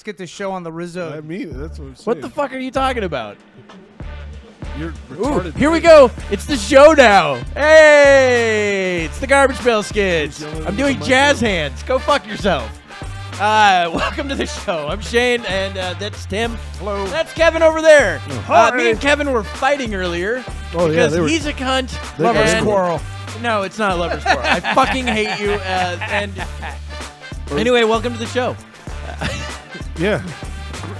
get this show on the Rizzo. I mean, that's what I'm saying. What the fuck are you talking about? You're Ooh, retarded. here we go. It's the show now. Hey, it's the Garbage Pail Skids. I'm doing jazz hands. Go fuck yourself. Welcome to the show. I'm Shane, and that's Tim. Hello. That's Kevin over there. Hi. Me and Kevin were fighting earlier Oh, yeah, because he's a cunt. Lover's and- quarrel. No, it's not a lover's quarrel. I fucking hate you. And anyway, welcome to the show. Yeah.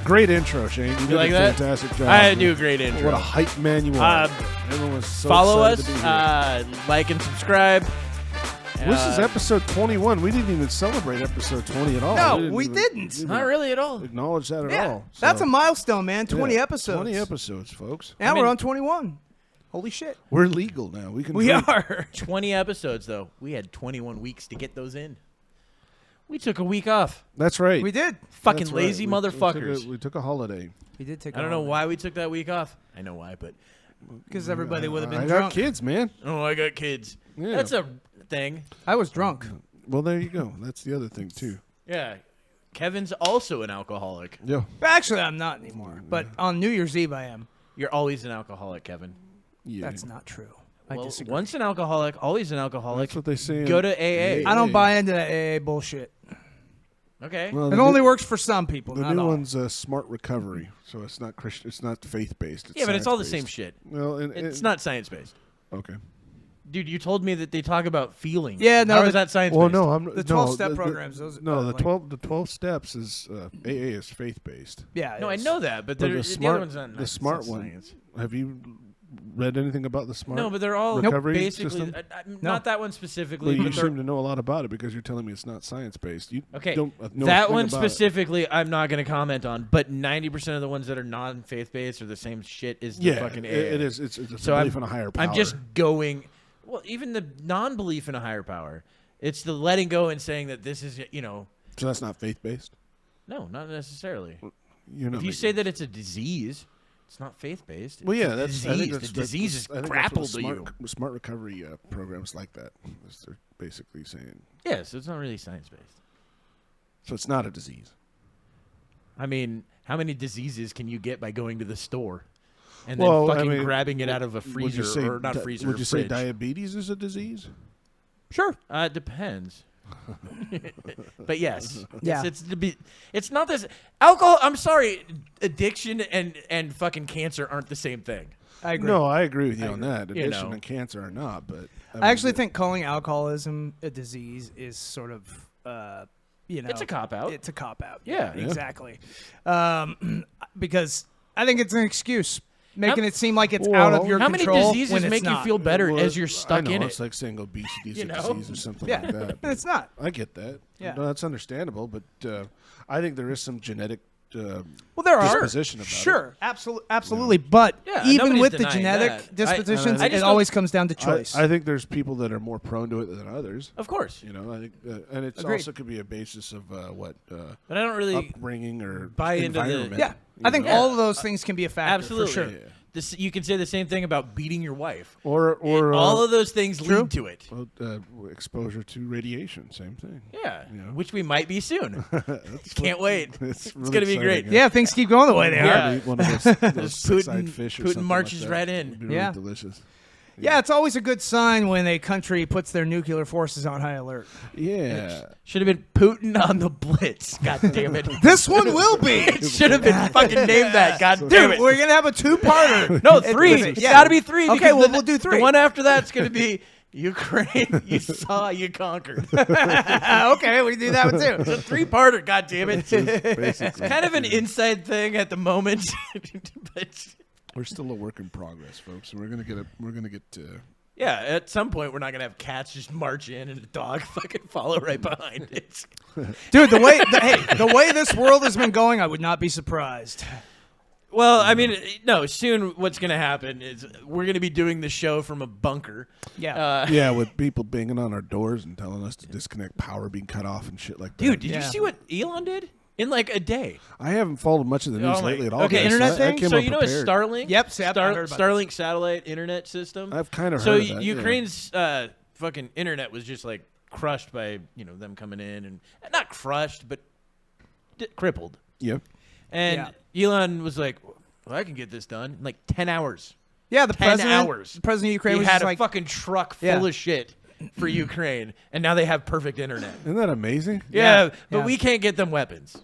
Great intro, Shane. You did like a that? fantastic job. I man. do a great intro. What a hype man you are. Everyone was so Follow excited us, to be here. like and subscribe. This is episode 21. We didn't even celebrate episode 20 at all. No, we even didn't. Not really at all. acknowledge that at Yeah, all. that's So, a milestone, man. 20 yeah, episodes. 20 episodes, folks. Now I mean- we're on 21. Holy shit. We're legal now. We can We drink. are. 20 episodes, though. We had 21 weeks to get those in. We took a week off. That's right. We did. Fucking That's right. lazy motherfuckers. motherfuckers. We took a holiday. We did take I don't know why we took that week off. I know why, but Because everybody would have been I drunk. got kids, man. oh, I got kids. Yeah. That's a thing. I was drunk. Well, there you go. That's the other thing, too. Yeah. Kevin's also an alcoholic. Yeah. Actually, I'm not anymore. But on New Year's Eve, I am. You're always an alcoholic, Kevin. Yeah. That's not true. I Well, disagree. once an alcoholic, always an alcoholic. That's what they say. Go to AA. I don't buy into that AA bullshit. Okay. Well, It the only new- works for some people, The not new all. one's Smart Recovery, so it's not Christian. It's not faith-based. Yeah, but it's all the same science-based. shit. Well, It's not science-based. Okay. Dude, you told me that they talk about feelings. Yeah, no, How the- is that science-based? Well, no, I'm The no, 12-step programs, those- No, the like- 12 steps is AA is faith-based. Yeah. it No, I is. know that, but But the other one's not. the smart it's not one. science. Have you read anything about the smart? No, but they're all recovery basically system? not that one specifically. Well, you but they're- seem to know a lot about it because you're telling me it's not science-based. You Okay, don't know a that thing one about it. specifically, I'm not going to comment on. But 90% of the ones that are non-faith-based are the same shit as the Yeah, fucking AA. it is. It's a So belief in a higher power. I'm just going. Well, even the non-belief in a higher power, it's the letting go and saying that this is, So that's not faith-based. no, not necessarily. You're not If you making- say that it's a disease, it's not faith-based. Well, yeah, It's that's a I think disease. that's, The disease is I think that's grappled what to you. smart recovery programs like that. They're basically saying. Yeah, so it's not really science-based. So it's not a disease. I mean, how many diseases can you get by going to the store and Well, then I fucking mean, grabbing it out of a Would you freezer say or not freezer? Would or you say fridge? diabetes is a disease? Sure. It depends. But yes, Yeah. it's not this alcohol. I'm sorry, addiction and fucking cancer aren't the same thing. I agree. No, I agree with you on agree. that. You Addiction know. and cancer are not, but I actually think calling alcoholism a disease is sort of, It's a cop-out. It's a cop out. Yeah. Yeah. Exactly. Because I think it's an excuse, making How- it seem like it's Well, out of your How many control diseases when it's make you not. feel better Well, as you're I stuck know, in it's it? like saying obesity is You a know? disease or something Yeah, like that. it's not. I get that. Yeah. No, that's understandable, but I think there is some genetic Well, there are disposition about it. sure, absolutely. But Yeah, even nobody's with the denying genetic that. dispositions, I just it don't- always comes down to choice. I think there's people that are more prone to it than others. Of course, You know, I think, and it's Agreed. also could be a basis of what but I don't really upbringing or buy into the- environment. yeah, you I think know? all of those things can be a factor. absolutely. For sure. Yeah. You can say the same thing about beating your wife. Or All of those things True. lead to it. exposure to radiation, same thing. Yeah, You know? which we might be soon. That's Can't wait. It's, It's really gonna be exciting, great. Yeah, things keep going the way they Yeah. are. Eat one of those Putin- six-eyed fish or Putin something marches like that. right in. It'd be really Yeah. delicious. Yeah, it's always a good sign when a country puts their nuclear forces on high alert. Yeah. Should have been Putin on the Blitz. God damn it. This one will be. It should have been fucking named that. God damn Dude, it. we're going to have a two-parter. No, three. It's yeah. got to be three. Okay, because well, we'll do three. The one after that's going to be Ukraine. You saw, you conquered. Okay, we can do that one too. It's a three-parter. God damn it. Basically. Kind of an inside thing at the moment, but We're still a work in progress, folks. And we're gonna get to. yeah, at some point we're not gonna have cats just march in and a dog fucking follow right behind it. Dude, the way this world has been going, I would not be surprised. Well, I mean, no. Soon, what's gonna happen is we're gonna be doing the show from a bunker. Yeah. Yeah, with people banging on our doors and telling us to disconnect power being cut off and shit like that. Dude, did Yeah. you see what Elon did in like a day? I haven't followed much of the news Oh my- lately at all. okay, guys, internet I thing? came So you know a unprepared. Starlink? Yep, see, I've heard about Starlink satellite internet system. I've kind of So heard of that, yeah. Ukraine's fucking internet was just like crushed by them coming in and not crushed but crippled. Yep. And Elon was like, well, I can get this done in like 10 hours. Yeah, the 10 president, hours. the president of Ukraine He was had just a like, fucking truck full of shit for Ukraine, and now they have perfect internet. Isn't that amazing? Yeah, but Yeah. we can't get them weapons.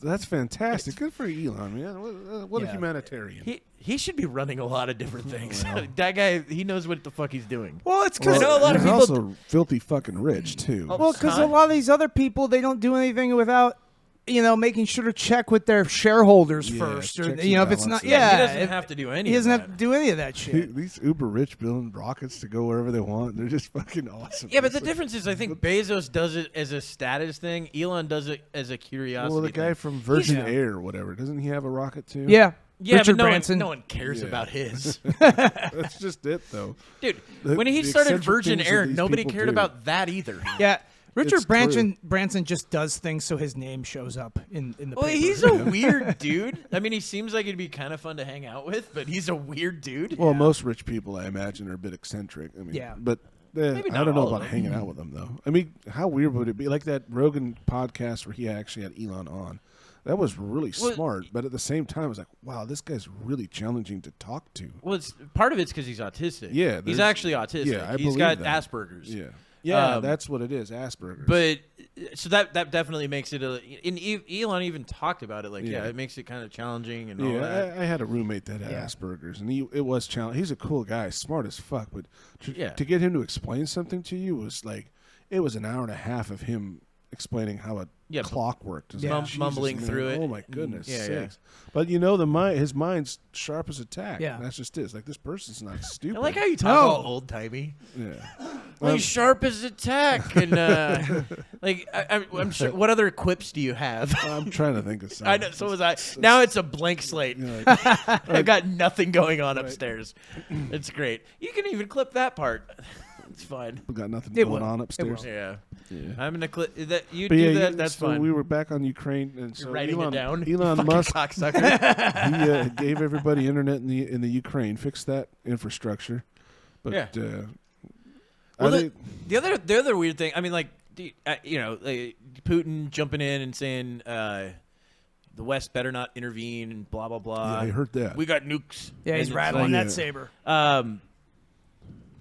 That's fantastic. Good for Elon, man. What a Yeah. humanitarian. He should be running a lot of different things. That guy, he knows what the fuck he's doing. well, it's Well, because I know a lot of he's people also filthy fucking rich too. Oh, Well, because a lot of these other people, they don't do anything without, making sure to check with their shareholders Yeah, first, or checks if and it's not, balances. he doesn't if- have to do any he doesn't of have to that. do any of that shit. These uber rich building rockets to go wherever they want. They're just fucking awesome. Yeah, but It's the like- difference is I think Bezos does it as a status thing. Elon does it as a curiosity Well, the guy thing. from Virgin Yeah. Air or whatever, doesn't he have a rocket too? Yeah, Yeah, Richard but Branson. no one cares Yeah. about his. That's just it, though. Dude, The- when he the started eccentric Virgin things that Air, these nobody people cared do. about that either. Yeah, Richard It's Branson just does things so his name shows up in the Well, paper. he's a weird dude. I mean, he seems like he'd be kind of fun to hang out with, but he's a weird dude. Well, most rich people, I imagine, are a bit eccentric. I mean, Yeah. but Maybe I not don't know all of about them. hanging out with them though. I mean, how weird would it be? Like that Rogan podcast where he actually had Elon on. That was really Well, smart, but at the same time, I was like, wow, this guy's really challenging to talk to. Well, part of it's because he's autistic. Yeah, he's there's- actually autistic. Yeah, I he's believe got that. Asperger's. Yeah, Um, that's what it is, Asperger's. But so that definitely makes it Elon even talked about it. Like, Yeah. it makes it kind of challenging and all yeah, that. I had a roommate that had Yeah. Asperger's, and it was challenging. He's a cool guy, smart as fuck, but Yeah. to get him to explain something to you was like, it was an hour and a half of him explaining how a Yeah, clock worked. It's Yeah. like, Jesus, mumbling man, through it. Oh my goodness Yeah, sakes! But his mind's sharp as a tack. Yeah. That's just it. It's like this person's not stupid. I like how you talk No. all old timey. Yeah. Like sharp as a tack, and like I'm sure. What other quips do you have? I'm trying to think of something. I know. So was I. Now it's a blank slate. You know, like, I've got nothing going on upstairs. It's great. You can even clip that part. It's fine. we got nothing It going will. on It upstairs. will. Yeah. Yeah. I'm gonna clip that. You But do yeah, that. That's so fine. we were back on Ukraine, and so You're writing Elon, it down. Elon Fucking Musk, cocksucker. he gave everybody internet in the Ukraine, fixed that infrastructure. But Yeah. are Well, they- the other weird thing. I mean, like like Putin jumping in and saying the West better not intervene and blah blah blah. yeah, I heard that. We got nukes. Yeah, he's And it's rattling like- that saber.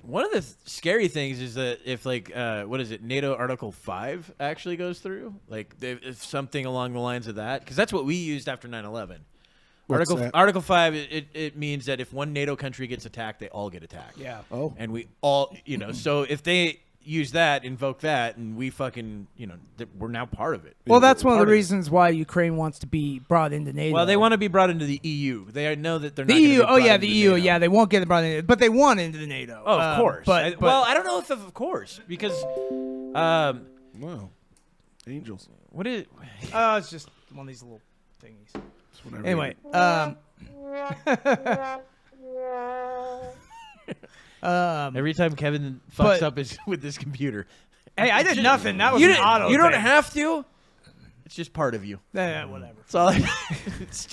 One of the scary things is that if what is it, NATO Article 5 actually goes through, like if something along the lines of that, because that's what we used after 9/11. What's that? Article 5, it means that if one NATO country gets attacked, they all get attacked. Yeah. Oh, And we all, so if they use that, invoke that, and we fucking, we're now part of it. Well, that's one of Part the of it. reasons why Ukraine wants to be brought into NATO. Well, they want to be brought into the EU. They know that they're the not gonna EU. be Oh brought yeah, into the EU. NATO. Yeah, they won't get brought into, but they want into the NATO. Oh, of course. But Well, I don't know if of course, because wow, angels. what is it's just one of these little thingies. That's what I read. Anyway, every time Kevin fucks but- up is with this computer. hey, I did nothing. That was You an didn't- auto. You don't thing. have to. It's just part of you. Whatever. It's all. It's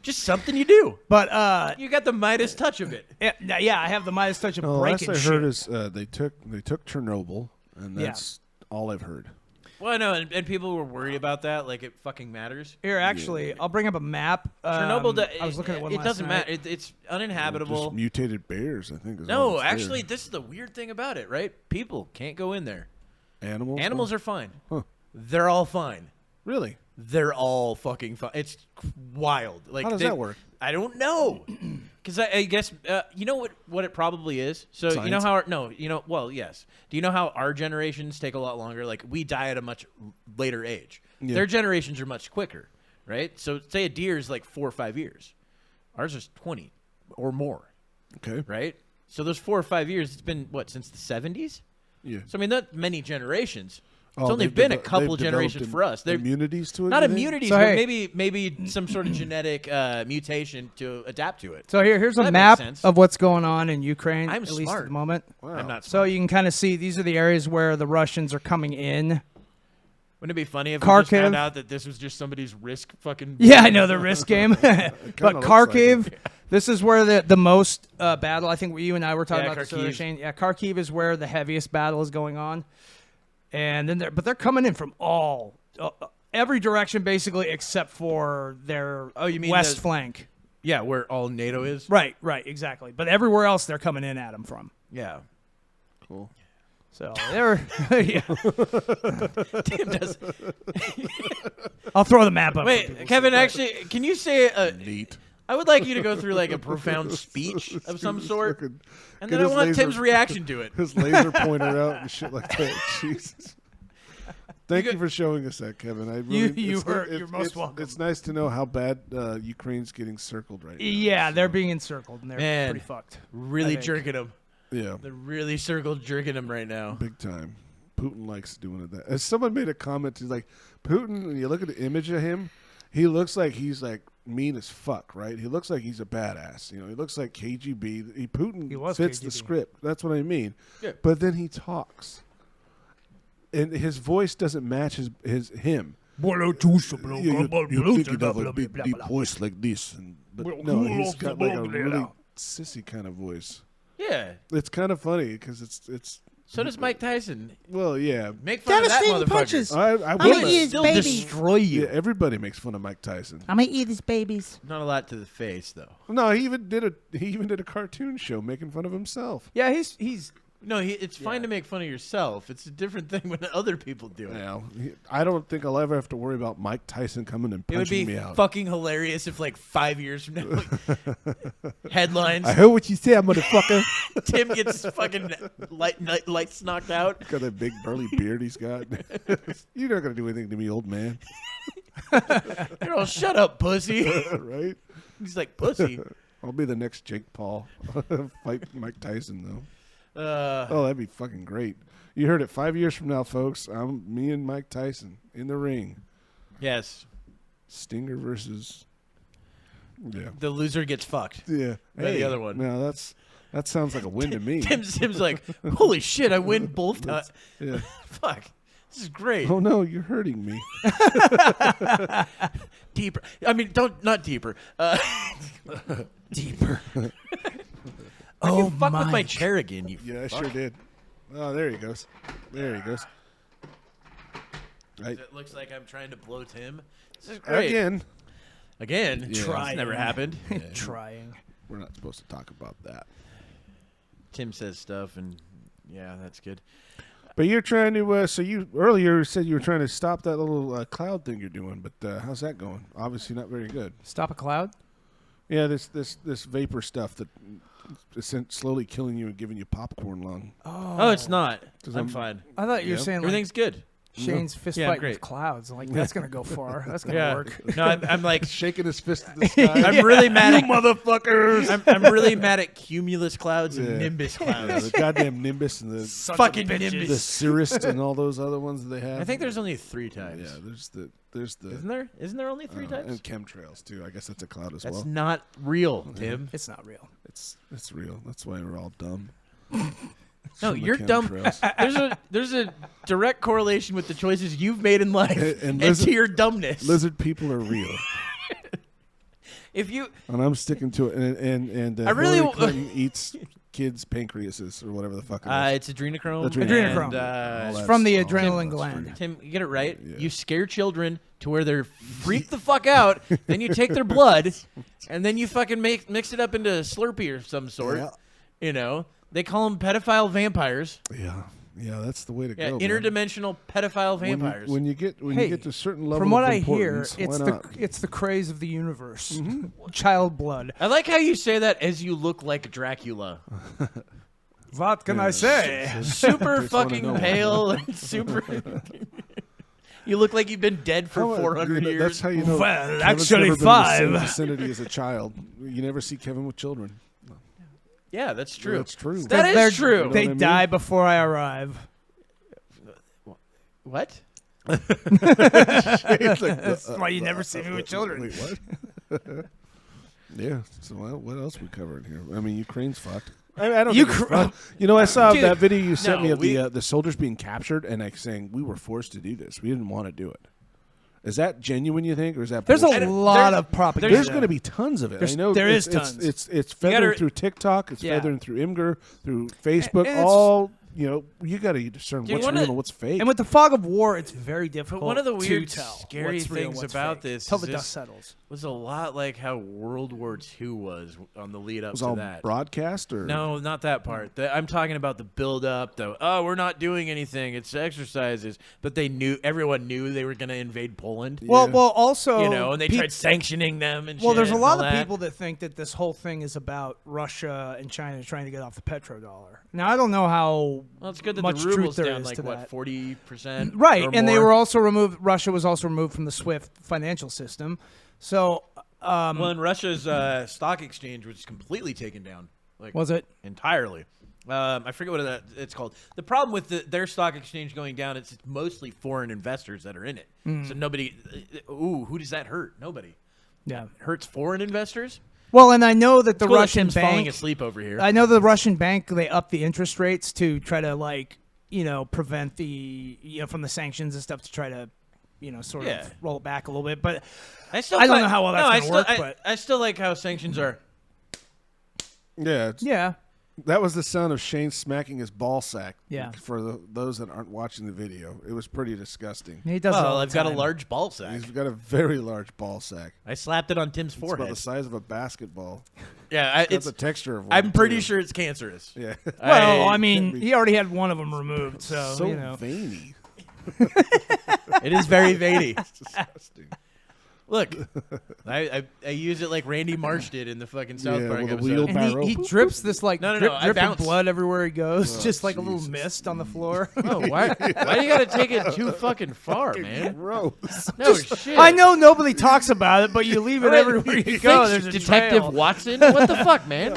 just something you do. But You got the Midas touch of it. yeah, I have the Midas touch of No, last breaking I shit. heard is they took Chernobyl, and Yeah. that's all I've heard. Well, I know, and people were worried about that, like it fucking matters. Here, actually, I'll bring up a map. Chernobyl. I was looking at one It last doesn't night. matter. It's uninhabitable. Just mutated bears, I think. Is all No, that's actually, this is the weird thing about it, right? People can't go in there. there. Animals. Animals are fine. Huh. They're all fine. Really. They're all fucking fine. It's wild. Like, How does that work? I don't know. Because I guess you know what it probably is. So you know Science? well, yes. Do you know how our generations take a lot longer? Like we die at a much later age. Yeah. Their generations are much quicker, right? So say a deer is like 4 or 5 years. Ours is 20 or more, Okay. right? So those 4 or 5 years. It's been what since the 70s. Yeah. So I mean, not many generations. It's Oh, only they've been a devel- couple they've generations developed for us. They're immunities to it. not you think? immunities, So, but hey- maybe some sort of genetic mutation to adapt to it. So here's a That makes map sense. of what's going on in Ukraine, I'm at least at smart. the moment. Wow. I'm not. So you can kind of see these are the areas where the Russians are coming in. Wouldn't it be funny if we just Kharkiv. found out that this was just somebody's risk fucking? Yeah, I know the risk game. But looks like Kharkiv, it. this is where the most battle. I think you and I were talking Yeah, about this earlier, Kharkiv. Shane. Yeah, Kharkiv is where the heaviest battle is going on, and then they're coming in from all every direction basically except for their you mean west flank. Yeah, where all NATO is. Right, exactly. But everywhere else they're coming in at them from. Yeah. Cool. So they're yeah. Tim does. I'll throw the map up. Wait, Kevin, actually, can you say Neat. I would like you to go through like a profound speech of some sort, Fucking- and get then I his want laser- Tim's reaction to it. His laser pointer out and shit like that. Jesus. Thank you for showing us that, Kevin. I really, you're most welcome. It's nice to know how bad Ukraine's getting circled right now. Yeah, so, they're being encircled and they're Man. pretty fucked. Really I think. jerking him. Yeah, They're really circle jerking him right now. big time. Putin likes doing it. That. As someone made a comment, he's like, Putin, when you look at the image of him, he looks like he's like mean as fuck, right? He looks like he's a badass. You know, he looks like KGB. Putin He was fits KGB. the script. That's what I mean. Yeah. But then he talks. And his voice doesn't match him. You think you'd have a deep voice like this, but no, he's got like a really sissy kind of voice. Yeah. It's kind of funny because it's. So does Mike Tyson. Well, yeah. Make fun of that Devastating motherfucker. punches. I gonna will. eat his Still baby. destroy you. Yeah, everybody makes fun of Mike Tyson. I'm gonna eat his babies. Not a lot to the face though. No, he even did a cartoon show making fun of himself. Yeah, he's No, it's fine to make fun of yourself. It's a different thing when other people do it. Now, I don't think I'll ever have to worry about Mike Tyson coming and It would punching be me out. fucking hilarious if, like, 5 years from now, like, headlines: I heard what you said, motherfucker. Tim gets fucking lights knocked out. Got that big burly beard he's got. You're not gonna do anything to me, old man. You're all shut up, pussy. Right? He's like, pussy. I'll be the next Jake Paul. Fight Mike Tyson though. Uh, Oh, that'd be fucking great. You heard it. 5 years from now, folks. Me and Mike Tyson in the ring. yes, Stinger versus. Yeah. the loser gets fucked. Yeah. By the other one. No, that sounds like a win to me. Tim's like, holy shit, I win both times. Yeah. Fuck, this is great. Oh no, you're hurting me. Deeper. I mean, not deeper. deeper. You fuck with my chair again, you Yeah, I fuck. sure did. Oh, there he goes. There he goes. Right. It looks like I'm trying to blow Tim. This is great. Again. Again? Yeah. That's never happened. Trying. We're not supposed to talk about that. Tim says stuff, and yeah, that's good. But you're trying to. So you earlier said you were trying to stop that little cloud thing you're doing. But how's that going? Obviously not very good. Stop a cloud? Yeah, this vapor stuff that is slowly killing you and giving you popcorn lung. Oh, it's not. 'Cause I'm I'm- fine. I thought you were Yeah. saying like Everything's good. Shane's fist Yeah, fighting great. with clouds. Like that's gonna go far. That's gonna Yeah. work. No, I'm like, Shaking his fist at the sky. I'm really mad at motherfuckers. I'm really mad at cumulus clouds and Yeah. nimbus Yeah, clouds. the goddamn Nimbus and the Fucking nimbus. the Cirrus and all those other ones that they have. I think there's only 3 types. Yeah, there's the Isn't there? Isn't there only 3 types? and chemtrails too. I guess that's a cloud as That's well. not real, Tim. It's not real. It's real. That's why we're all dumb. No, From the you're dumb. chemtrails. There's a direct correlation with the choices you've made in life And and to your dumbness. Lizard people are real, If you and I'm sticking to it. And I really Hillary w- Clinton eats kids' pancreases or whatever the fuck it is. it's adrenochrome. Adrenochrome. And, All It's that from the stuff. adrenaline That's gland. true. Tim, you get it right. Yeah. You scare children to where they're freaked the fuck out. Then you take their blood, and then you fucking mix it up into Slurpee or some sort. Yeah. You know, they call them pedophile vampires. Yeah, that's the way to Yeah, go. interdimensional pedophile man. vampires. When you get Hey, to a certain level From what of I hear, importance, it's why not? it's the craze of the universe. Mm-hmm. Child blood. I like how you say that as you look like Dracula. What can I say? Super Just wanna fucking know. pale and super. You look like you've been dead for How- 400 That's years. how you know. Well, Kevin's actually, never been in the 5. same vicinity as a child. You never see Kevin with children. Yeah, that's true. That's true. That is They're- true. They what I mean? die before I arrive. What? That's why you never see me with children. Wait, what? Yeah. So what else we covering here? I mean, Ukraine's fucked. I don't. think it's fucked. You know, I saw Dude, that video you sent no, me of we- the soldiers being captured, and saying we were forced to do this. We didn't want to do it. Is that genuine? You think, or is that There's bullshit? a lot of There's propaganda. going to be tons of it. There's- I know there it's, is tons. It's feathering gotta- through TikTok. It's Yeah. feathering through Imgur, through Facebook. And it's- All you got to discern Dude, what's real and what's fake. And with the fog of war, it's very difficult. But one of the weird, to tell scary what's real, things what's about fake. this Till is the this dust settles. was a lot like how World War II was on the lead up was to all that. broadcast or No, not that part. I'm talking about the build up. We're not doing anything. It's exercises. But everyone knew they were going to invade Poland. Well, also, and they tried sanctioning them and well, shit there's a and lot all of that. people that think that this whole thing is about Russia and China trying to get off the petrodollar. Now, I don't know how Well, it's good that much the ruble's truth there down is like to what that. 40%, Right, or and they more. were also removed. Russia was also removed from the SWIFT financial system. So, Well, and Russia's stock exchange was completely taken down. Like was it? entirely? I forget what it's called. The problem with their stock exchange going down, it's mostly foreign investors that are in it. So nobody. Who does that hurt? Nobody. Yeah. It hurts foreign investors. Well, and I know that the Cool that Russian Tim's falling bank. asleep over here. I know the Russian bank. They upped the interest rates to try to prevent the from the sanctions and stuff to try to sort Yeah. of roll it back a little bit. But I don't know how well that's gonna work, but I still like how sanctions are. Yeah, yeah, that was the sound of Shane smacking his ball sack. Yeah. For those that aren't watching the video, it was pretty disgusting. he does. it all Well, the I've got a time. large ball sack. He's got a very large ball sack. I slapped it on Tim's It's about forehead. the size of a basketball. Yeah, It's got the texture of one. I'm pretty too. sure it's cancerous. Yeah. Well, I can't mean, be- he already had one of them removed, so, so veiny. It is very veiny. Disgusting. Look, I use it like Randy Marsh did in the fucking South Yeah, Park with a episode. wheel. And he Barrel. drips this No, I dripping bounce. blood everywhere he goes, Oh, just like a little Jesus. mist on the floor. Oh, why you gotta take it too fucking far, man? Gross. No shit. I know nobody talks about it, but you leave it All right, everywhere you go. thanks, There's a Detective trail. Watson. What the fuck, man?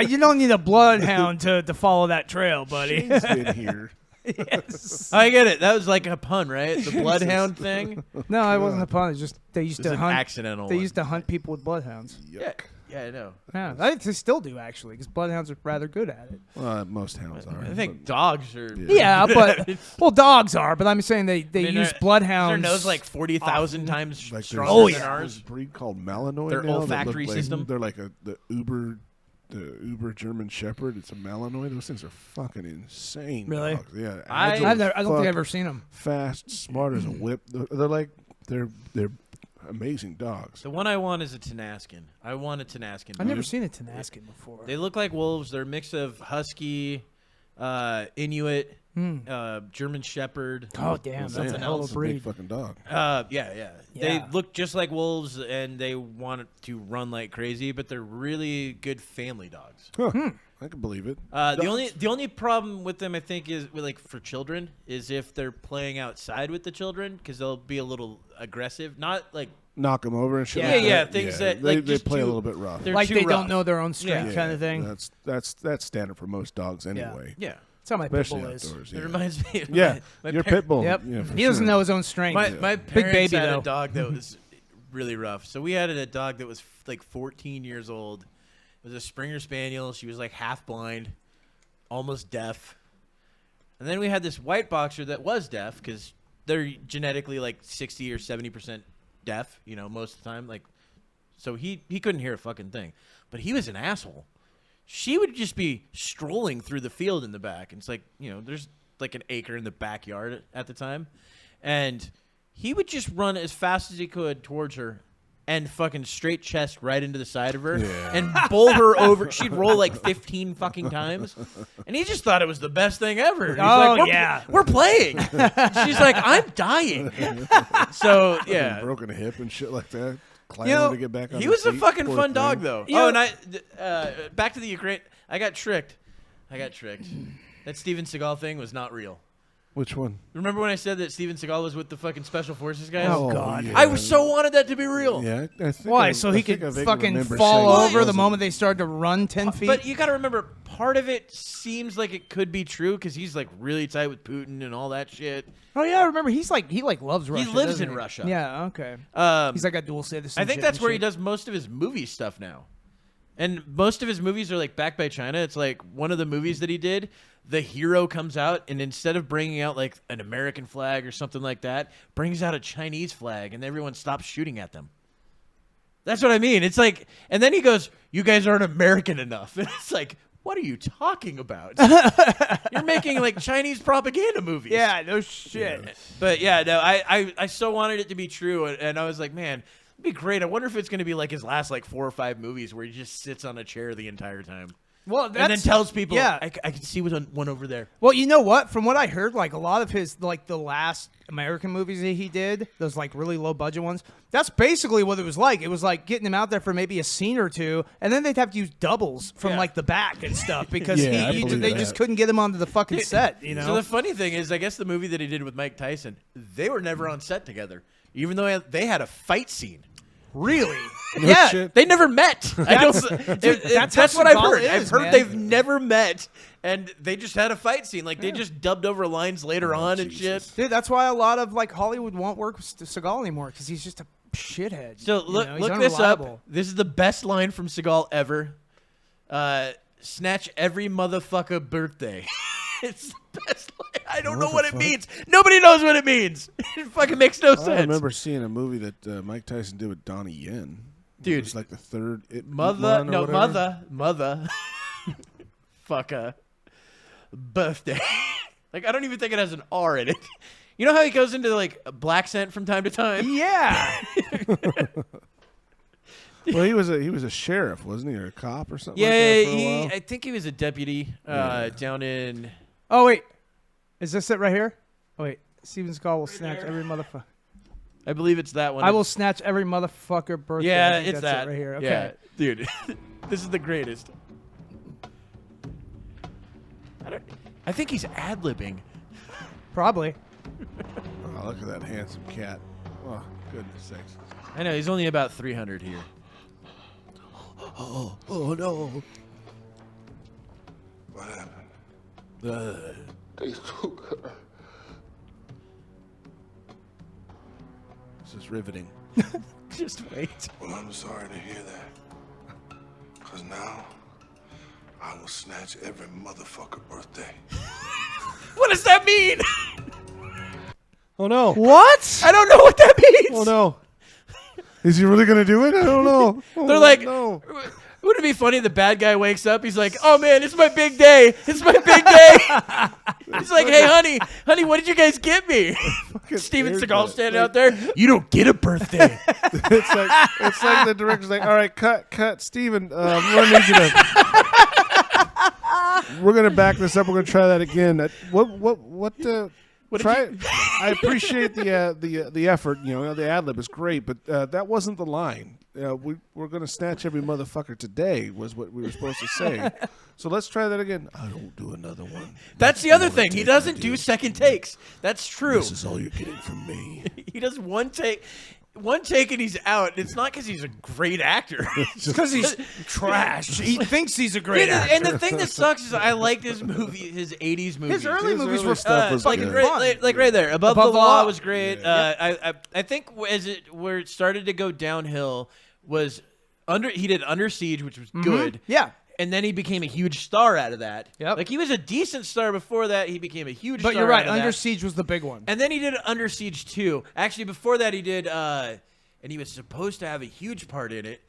You don't need a bloodhound to follow that trail, buddy. Shane's been here. Yes. I get it. That was like a pun, right? The bloodhound thing. No, it wasn't a pun. It's just they used It's to an hunt. accidental. They one. used to hunt people with bloodhounds. Yuck. Yeah, I know. Yeah, they still do actually, because bloodhounds are rather good at it. Well, most hounds are. I think but- dogs are. Yeah, but dogs are. But I'm saying they I mean, use Is bloodhounds. their nose like 40,000 times Like stronger there's than this ours? breed called Malinois. Their now that olfactory look like- system? They're like the Uber German Shepherd. It's a Malinois. Those things are fucking insane. Really? Dogs. Yeah. I- agile I as don't think fuck, I've ever seen them. fast, smart as a whip. They're amazing dogs. The one I want is a Tenascan. I want a Tenascan. I've never dude. seen a Tenascan before. They look like wolves. They're a mix of husky, Inuit, German Shepherd. Oh damn, that's Something a hell of else. a breed. Big fucking dog. Yeah. They Yeah. look just like wolves, and they want to run like crazy, but they're really good family dogs. Huh. I can believe it. The only problem with them, I think, is like for children, is if they're playing outside with the children, because they'll be a little aggressive. Not like Knock them over and shit. Yeah, like yeah, that. things Yeah, that, like, they just play a too- little bit rough. they're Like too they rough. don't know their own strength, Yeah. kind of thing. That's standard for most dogs anyway. Yeah. That's how my pit Especially bull is. outdoors. It Yeah, reminds me. Of yeah. my Your par- pit bull. Yep. Yeah, for He doesn't sure. know his own strength. My parents baby, had though. a dog that was really rough. So we had a dog that was like 14 years old. It was a Springer Spaniel. She was like half blind, almost deaf. And then we had this white boxer that was deaf, because they're genetically like 60 or 70% deaf, most of the time. Like, so he couldn't hear a fucking thing. But he was an asshole. She would just be strolling through the field in the back. And it's like, there's like an acre in the backyard at the time. And he would just run as fast as he could towards her and fucking straight chest right into the side of her and bowl her over. She'd roll like 15 fucking times. And he just thought it was the best thing ever. He's like, we're playing. She's like, I'm dying. So, yeah. Broken a hip and shit like that. Climbing to get back on He the was a feet, fucking poor fun thing. dog, though. Yeah. And back to the Ukraine. I got tricked. That Steven Seagal thing was not real. Which one? Remember when I said that Steven Seagal was with the fucking Special Forces guys? Oh, God. yeah. I so wanted that to be real. Yeah, I think Why? I- So I he think could I vaguely fucking remember fall saying it over the wasn't. moment they started to run 10 feet? But you got to remember, part of it seems like it could be true because he's like really tight with Putin and all that shit. Oh yeah, I remember he loves Russia. lives doesn't in he? Russia. Yeah, okay. He's like a dual citizenship. I think that's and where he shit. does most of his movie stuff now. And most of his movies are like backed by China. It's like one of the movies that he did, the hero comes out and instead of bringing out like an American flag or something like that, brings out a Chinese flag and everyone stops shooting at them. That's what I mean. It's like, and then he goes, "You guys aren't American enough." And it's like, what are you talking about? You're making like Chinese propaganda movies. Yeah, no shit. Yeah. But yeah, no, I so wanted it to be true, and I was like, man, it'd be great. I wonder if it's going to be like his last like 4 or 5 movies where he just sits on a chair the entire time. Well, And then tells people, yeah. I can see one over there. Well, you know what? From what I heard, like a lot of his, like the last American movies that he did, those like really low budget ones, that's basically what it was like. It was like getting him out there for maybe a scene or two, and then they'd have to use doubles from like the back and stuff because Yeah, I they believe just that. couldn't get him onto the fucking set, you know? So the funny thing is, I guess the movie that he did with Mike Tyson, they were never on set together, even though they had a fight scene. Really? No yeah. shit. They never met. That's That's how what I've Seagal heard. is, I've heard man. they've never met, and they just had a fight scene. Like they just dubbed over lines later on and shit. Dude, that's why a lot of like Hollywood won't work with Seagal anymore because he's just a shithead. So you look know? He's this up. unreliable. This is the best line from Seagal ever. Snatch every motherfucker birthday. It's the best line. I don't know what it means. Nobody knows what it means. It fucking makes no sense. I remember seeing a movie that Mike Tyson did with Donnie Yen. Dude. It was like the third. Mother, one or whatever. mother. Fucker. Birthday. Like, I don't even think it has an R in it. You know how he goes into, like, a black scent from time to time? Yeah. Well, he was a sheriff, wasn't he, or a cop or something? Yeah, like that for a while? I think he was a deputy down in... Oh, wait. Is this it right here? Oh, wait. Steven Seagal will snatch every motherfucker. I believe it's that one. I will snatch every motherfucker birthday. Yeah, I think it's that's that. it right here. Okay. Yeah, dude. This is the greatest. I think he's ad-libbing. Probably. Oh, look at that handsome cat. Oh, goodness sakes. I know, he's only about 300 here. Oh no. What happened? This is riveting. Just wait. Well, I'm sorry to hear that. Because now, I will snatch every motherfucker birthday. What does that mean? Oh no. What? I don't know what that means. Oh no. Is he really gonna do it? I don't know. They're Oh, like, no. wouldn't it be funny if the bad guy wakes up? He's like, oh man, it's my big day. It's my big day. He's like, hey, honey, what did you guys get me? Steven Seagal haircut. standing out there. You don't get a birthday. it's like the director's like, all right, cut, Steven. We're gonna need you to. We're gonna back this up. We're gonna try that again. What? Try it. I appreciate the effort. You know, the ad lib is great, but that wasn't the line. We're gonna snatch every motherfucker today was what we were supposed to say. So let's try that again. I don't do another one. That's the other thing. He doesn't do second takes. That's true. This is all you're getting from me. He does one take and he's out. And it's not because he's a great actor. It's because he's trash. He thinks he's a great actor. And the thing that sucks is I liked his 80s movies. His early His movies early were stuff was like good. right there. Above the Law was great. Yeah. I think where it started to go downhill was he did Under Siege, which was good. Yeah. And then he became a huge star out of that. Yep. Like he was a decent star before that. He became a huge But star. you're right. out of Under that. Siege was the big one. And then he did Under Siege 2. Actually, before that, he did, and he was supposed to have a huge part in it.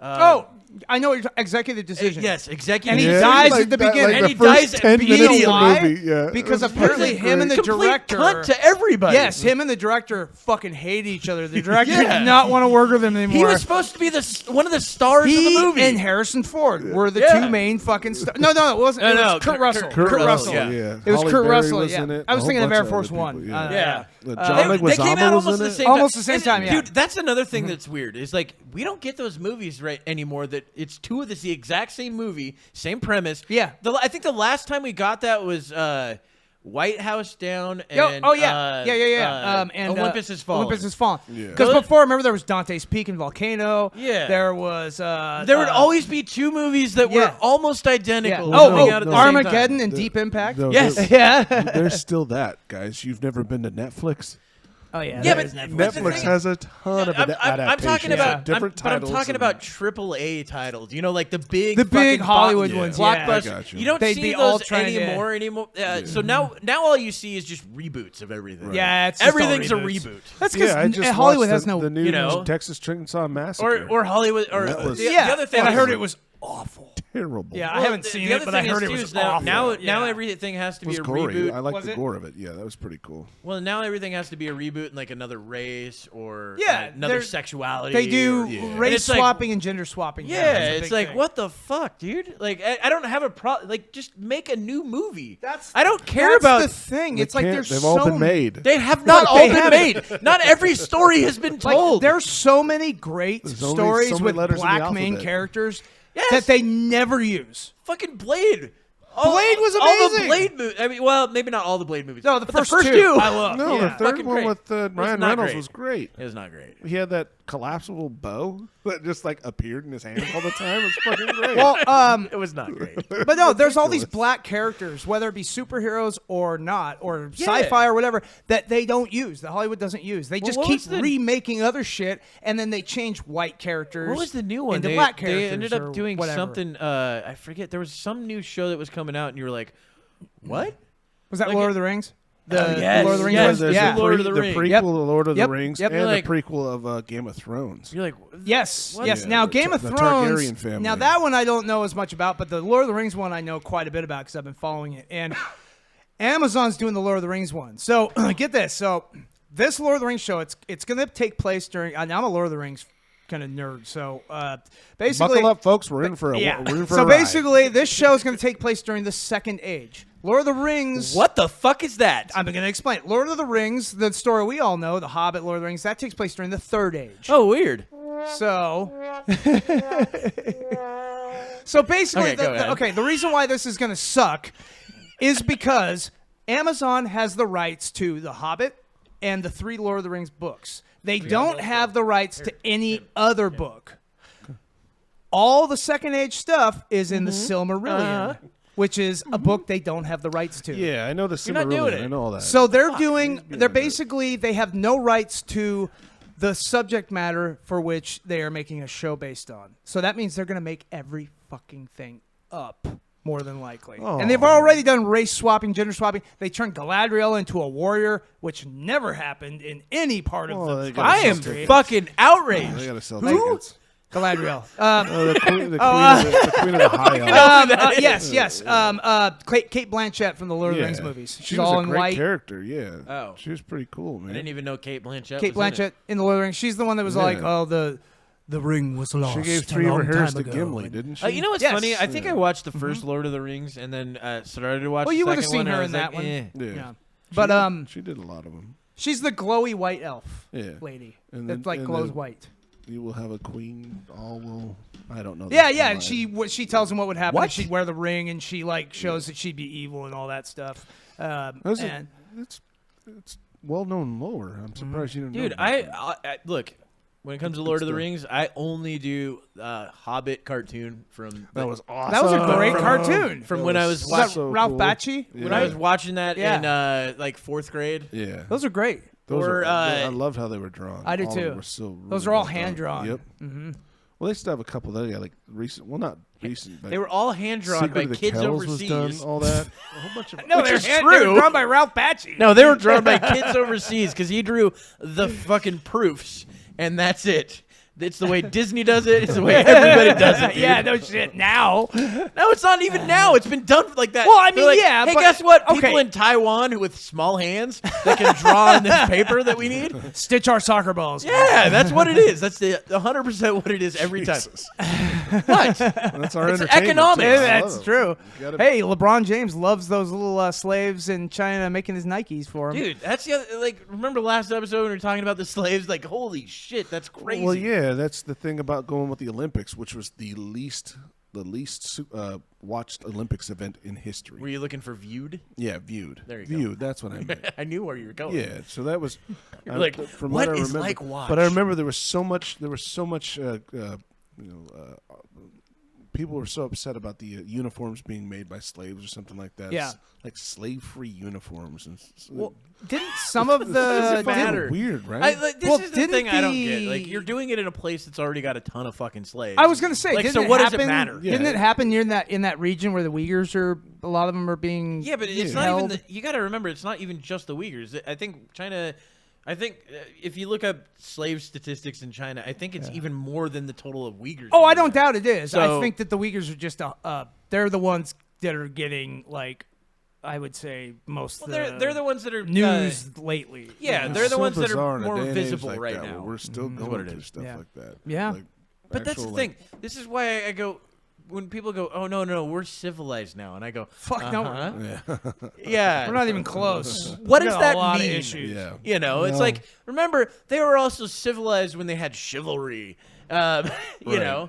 I know. Executive Decision. Yes, executive. And he Yeah, dies like at the that, beginning. like And the he first dies 10 minutes of the why? movie. Yeah, Because It was apparently fucking him and the great. Complete director. cunt to everybody. Yes, him and the director fucking hate each other. The director Yeah. did not want to work with him anymore. He was supposed to be one of the stars of the movie. and Harrison Ford were the Yeah. two main fucking stars. No, it wasn't. No, It was no, Kurt Russell. Kurt Russell, Yeah. yeah. It was Halle Kurt Berry Russell. was Yeah. in it. I was A thinking whole of Air bunch Force other One. people, yeah. Yeah. John They came Leguizamo out was almost in the it. same Almost the same And, time, yeah. Dude, that's another thing that's weird. Is like we don't get those movies right anymore. That it's two of the exact same movie, same premise. Yeah. I think the last time we got that was White House Down and And Olympus Has Fallen. Olympus Has Fallen. Yeah. Because before, remember, there was Dante's Peak and Volcano. Yeah. There was. There would always be two movies that were yeah. almost Yeah. identical. Oh, coming no, out at no. the same Armageddon time. and Deep Impact. No, Yes. Yeah. There's still that, guys. You've never been to Netflix? Oh yeah. Yeah, that but is Netflix. that's the Netflix thing. has a ton of adaptations. I'm talking about different titles. I'm talking and- about AAA titles. You know, like the big big fucking Hollywood yeah. ones. blockbuster. Yeah. I got you. You don't They'd see be all those trying to- anymore. So now all you see is just reboots of everything. Yeah, it's just all everything's a reboots. reboot. That's Yeah, I because just Hollywood watched has no. the new you know, Texas Chainsaw Massacre. Or Hollywood or That was- the other thing. and I is- heard it was awful. Terrible. Yeah, I haven't seen it, but I heard it was awful. Now Yeah. everything has to It was be a gory. reboot. I like Was the it? gore of it. Yeah, that was pretty cool. Well, now everything has to be a reboot in like another race or Yeah, another they're- sexuality. They do And race it's like- swapping and gender swapping. Yeah, That's a it's big like thing. what the fuck, dude? Like I don't have a problem. Like just make a new movie. That's I don't care that's about. the thing. They It's like can't- there's they've so all been made. They have not No, all they been haven't. made. Not every story has been Like, told. there's so many great There's only stories so many with letters in the black main alphabet. characters Yes. that they never use. Fucking Blade. Blade was All the amazing. Blade movies. I mean, well, maybe not all the Blade movies. No, the but first, two. two. I love. No, yeah. the third Fucking one great. with It was Ryan not Reynolds great. was great. It was not great. He had that collapsible bow that just like appeared in his hand all the time. It was fucking great. Well, It was not great. but no, there's all these Ridiculous. black characters, whether it be superheroes or not, or Yeah. sci-fi or whatever, that they don't use. That Hollywood doesn't use. They just what keep was the- remaking other shit, and then they change white characters. What was the new one? Into They, black characters. they ended or up doing whatever. something. I forget. There was some new show that was coming out, and you were like, "What?" Was that like Lord it- of the Rings? Oh, The yes, Lord of the Rings. yes, ones? There's Yeah. the, Lord of the the Rings. prequel Yep. of Lord of Yep. the Rings Yep. and Like- the prequel of Game of Thrones. You're like, Yes, What? yes. Yeah, Now, the Game of the Thrones. Targaryen family. Now, that one I don't know as much about, but the Lord of the Rings one I know quite a bit about because I've been following it. And Amazon's doing the Lord of the Rings one. So get this. So this Lord of the Rings show, it's going to take place during. I'm a Lord of the Rings kind of nerd. So basically, Buckle up, folks. We're in for a yeah. we're in for So a ride. basically, this show is going to take place during the Second Age. Lord of the Rings. "What the fuck is that?" I'm going to explain. Lord of the Rings, the story we all know, The Hobbit, Lord of the Rings, that takes place during the Third Age. Oh, weird. So, so basically, Okay, go ahead. the reason why this is going to suck is because Amazon has the rights to The Hobbit and the 3 Lord of the Rings books. They don't have the rights to any other book. All the Second Age stuff is in the Silmarillion, which is a book they don't have the rights to. Yeah, I know the You're not doing Silmarillion. it. I know all that. So they're basically, they have no rights to the subject matter for which they are making a show based on. So that means they're going to make every fucking thing up, more than likely. And they've already done race swapping, gender swapping. They turned Galadriel into a warrior, which never happened in any part Well, of they the gotta I am history. fucking outraged. they gotta sell tickets. Galadriel. The queen of the high elves. Yes. Kate Blanchett from the Lord of the Rings movies. She's She was all a in great white. character. Yeah. Oh. She was pretty cool, man. I didn't even know Kate Blanchett. Kate was in Blanchett it. in the Lord of the Rings. She's the one that was Yeah. like, oh, the ring was lost. She gave a 3 of her long hairs time to ago. Gimli, didn't she? You know what's Yes. funny? I think Yeah. I watched the first Lord of the Rings and then started to watch. Well, the you would have second seen one, and her I in was that like, one. eh. Yeah. But She did a lot of them. she's the glowy white elf lady. And that then- like and glows then- white. You will have a queen. All will. I don't know. Yeah, that yeah. line. And she tells him what would happen What? if she'd wear the ring, and she like shows that she'd be evil and all that stuff. That's And it's well known lore. I'm surprised you didn't know. Dude, about I that. look. When it comes to Lord of the stuff. Rings, I only do Hobbit cartoon from That was awesome. that was a great From- cartoon. from That when I was was Was that so Ralph cool. Bakshi? when I was watching that Yeah. in like 4th grade. Yeah. Those are great. Those or, are, I loved how they were drawn. I do All of them too. Were so Those really are all well hand done. drawn. Yep. Mm-hmm. Well, they still have a couple that got like recent. Well, not recent. But They were all hand drawn Secret by of the kids Kells overseas. was done. All that. A whole bunch of. No, Which they're is they true. were drawn by Ralph Bakshi. No, they were drawn by kids overseas because he drew the fucking proofs, and that's it. It's the way Disney does it. It's the way everybody does it. Dude. Yeah, no shit. Now, No, it's not even now. It's been done like that. Well, I They're mean, like, yeah, Hey, but- guess what? okay. People in Taiwan who with small hands that can draw on this paper that we need. stitch our soccer balls. Yeah, that's what it is. That's the 100% what it is every Jesus. time. What? That's our It's entertainment. economics. too. Yeah, I that's love it. true. You gotta- Hey, LeBron James loves those little slaves in China making his Nikes for him. Dude, that's the other, like, remember last episode when we were talking about the slaves? Like, holy shit, that's crazy. Well, yeah, that's the thing about going with the Olympics, which was the least watched Olympics event in history. Were you looking for viewed? Yeah, viewed. There you go. Viewed. That's what I meant. I knew where you were going. Yeah, so that was You're like, from what I is remember, like watch? But I remember there was so much. People were so upset about the uniforms being made by slaves or something like that. Yeah. Like slave-free uniforms. And Well, didn't some of does the it matter? Weird, right? This Well, is the didn't thing I don't get. the- Like, you're doing it in a place that's already got a ton of fucking slaves. I was gonna say, like, didn't so it what happen, does it matter? Yeah. Didn't it happen near in that region where the Uyghurs are? A lot of them are being Yeah, but it's Yeah. not held. even. You got to remember, it's not even just the Uyghurs. I think China. I think if you look up slave statistics in China, I think it's even more than the total of Uyghurs. Oh, I don't doubt it is. So- I think that the Uyghurs are just they're the ones that are getting like, I would say most. Well, they're the ones that are news lately. Yeah, It's they're the so ones that bizarre are in a more day and age visible like right that, now. where we're still what going it through is. stuff Yeah. like that. Yeah. Like, But that's the actual, thing. This is why I go when people go, "Oh no, we're civilized now," and I go, Fuck no. "Uh-huh." Yeah, We're not even close. What We does got that a lot mean? Of issues. Yeah. You know, it's No. like, remember, they were also civilized when they had chivalry. You Right. know,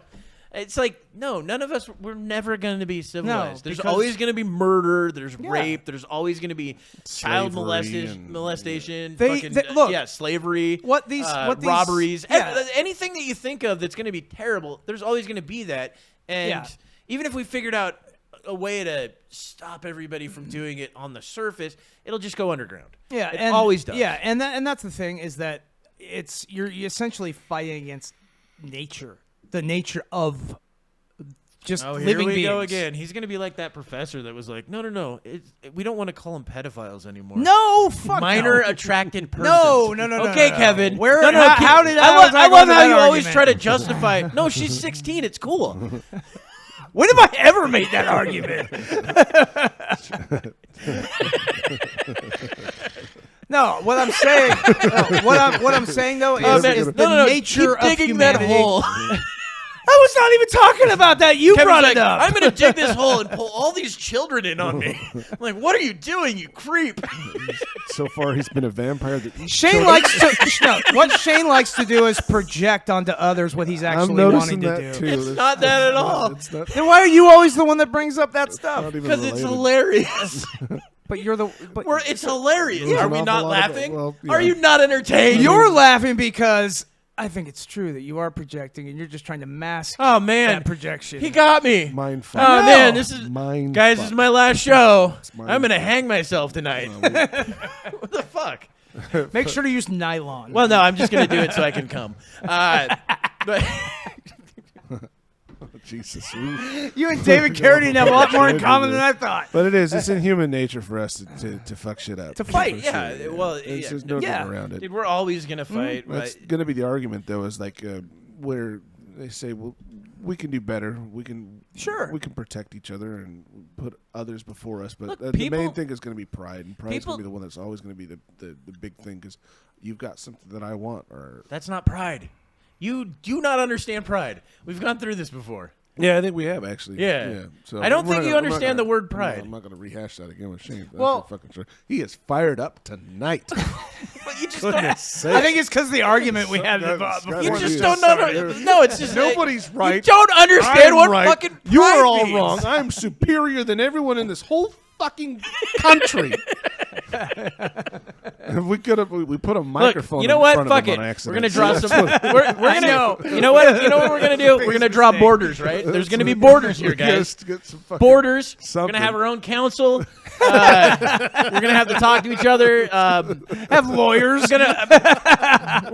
it's like, no, none of us, we're never going to be civilized. There's because- always going to be murder. There's Yeah. rape. There's always going to be child Slavery and- molestation. They- fucking, look, slavery. what these robberies. yeah. Anything that you think of that's going to be terrible, there's always going to be that. And Yeah. even if we figured out a way to stop everybody from doing it on the surface, it'll just go underground. Yeah, it and, always does. Yeah, and that's the thing is that you're essentially fighting against nature, the nature of just Oh, here living we beings. go again. He's going to be like that professor that was like, no. We don't want to call them pedophiles anymore. No, fuck Minor no. attracted persons. No. Okay, no. Kevin. Where? No, how did I was love going to how that you always argument? try to justify. No, she's 16. It's cool. When have I ever made that argument? No, what I'm saying, what I'm saying though is, Man, is the nature Keep of digging humanity. that hole. I was not even talking about that. You Kevin's brought like, it up. I'm going to dig this hole and pull all these children in on me. I'm like, what are you doing, you creep? So far, he's been a vampire that eats Shane children. likes to no, what Shane likes to do is project onto others what he's I'm actually noticing wanting to that do. too. It's There's- not that at all. It's not, Then why are you always the one that brings up that stuff? not even Because it's related. hilarious. But you're the but It's hilarious. There's Are an we awful not lot of- laughing? well, Are yeah. you not entertained? you're laughing because I think it's true that you are projecting and you're just trying to mask Oh, man. that projection. He got me. Mind fuck. Oh, No. man. This is... Mind Guys, fuck. this is my last show. mind I'm going to fuck. hang myself tonight. What the fuck? Make sure to use nylon. Well, no, I'm just going to do it so I can come. But Jesus. you and David Carradine have a lot more in common than I thought. But it's in human nature for us to fuck shit up. To fight, For yeah, sure, well, There's yeah. just no Yeah. getting around it. dude, we're always going to fight. That's But going to be the argument, though, is like where they say, well, we can do better. We can protect each other and put others before us. But Look, the people- main thing is going to be pride, and pride is people- going to be the one that's always going to be the big thing because you've got something that I want. Or that's not pride. You do not understand pride. We've gone through this before. yeah, I think we have actually. Yeah. So I don't we're think not you gonna- I'm not understand gonna- the word pride. No, I'm not going to rehash that again with Shane. That's Well- for fucking sure. He is fired up tonight. But you just Goodness I think it's because the argument we had That's- before. You What just is don't sorry. know. No, it's just Nobody's right. You don't understand I'm what right. fucking pride You are all means. wrong. I'm superior than everyone in this whole fucking country. If we could have, we put a microphone. Look, you know in what? front Fuck of him it. on We're accident. gonna draw That's some. what- We're gonna. know. You know what? You know what we're gonna do? We're gonna draw mistake. borders, right? There's gonna be borders here, guys. Get some fucking Borders. We're something. gonna have our own council. We're gonna have to talk to each other. Have lawyers. We're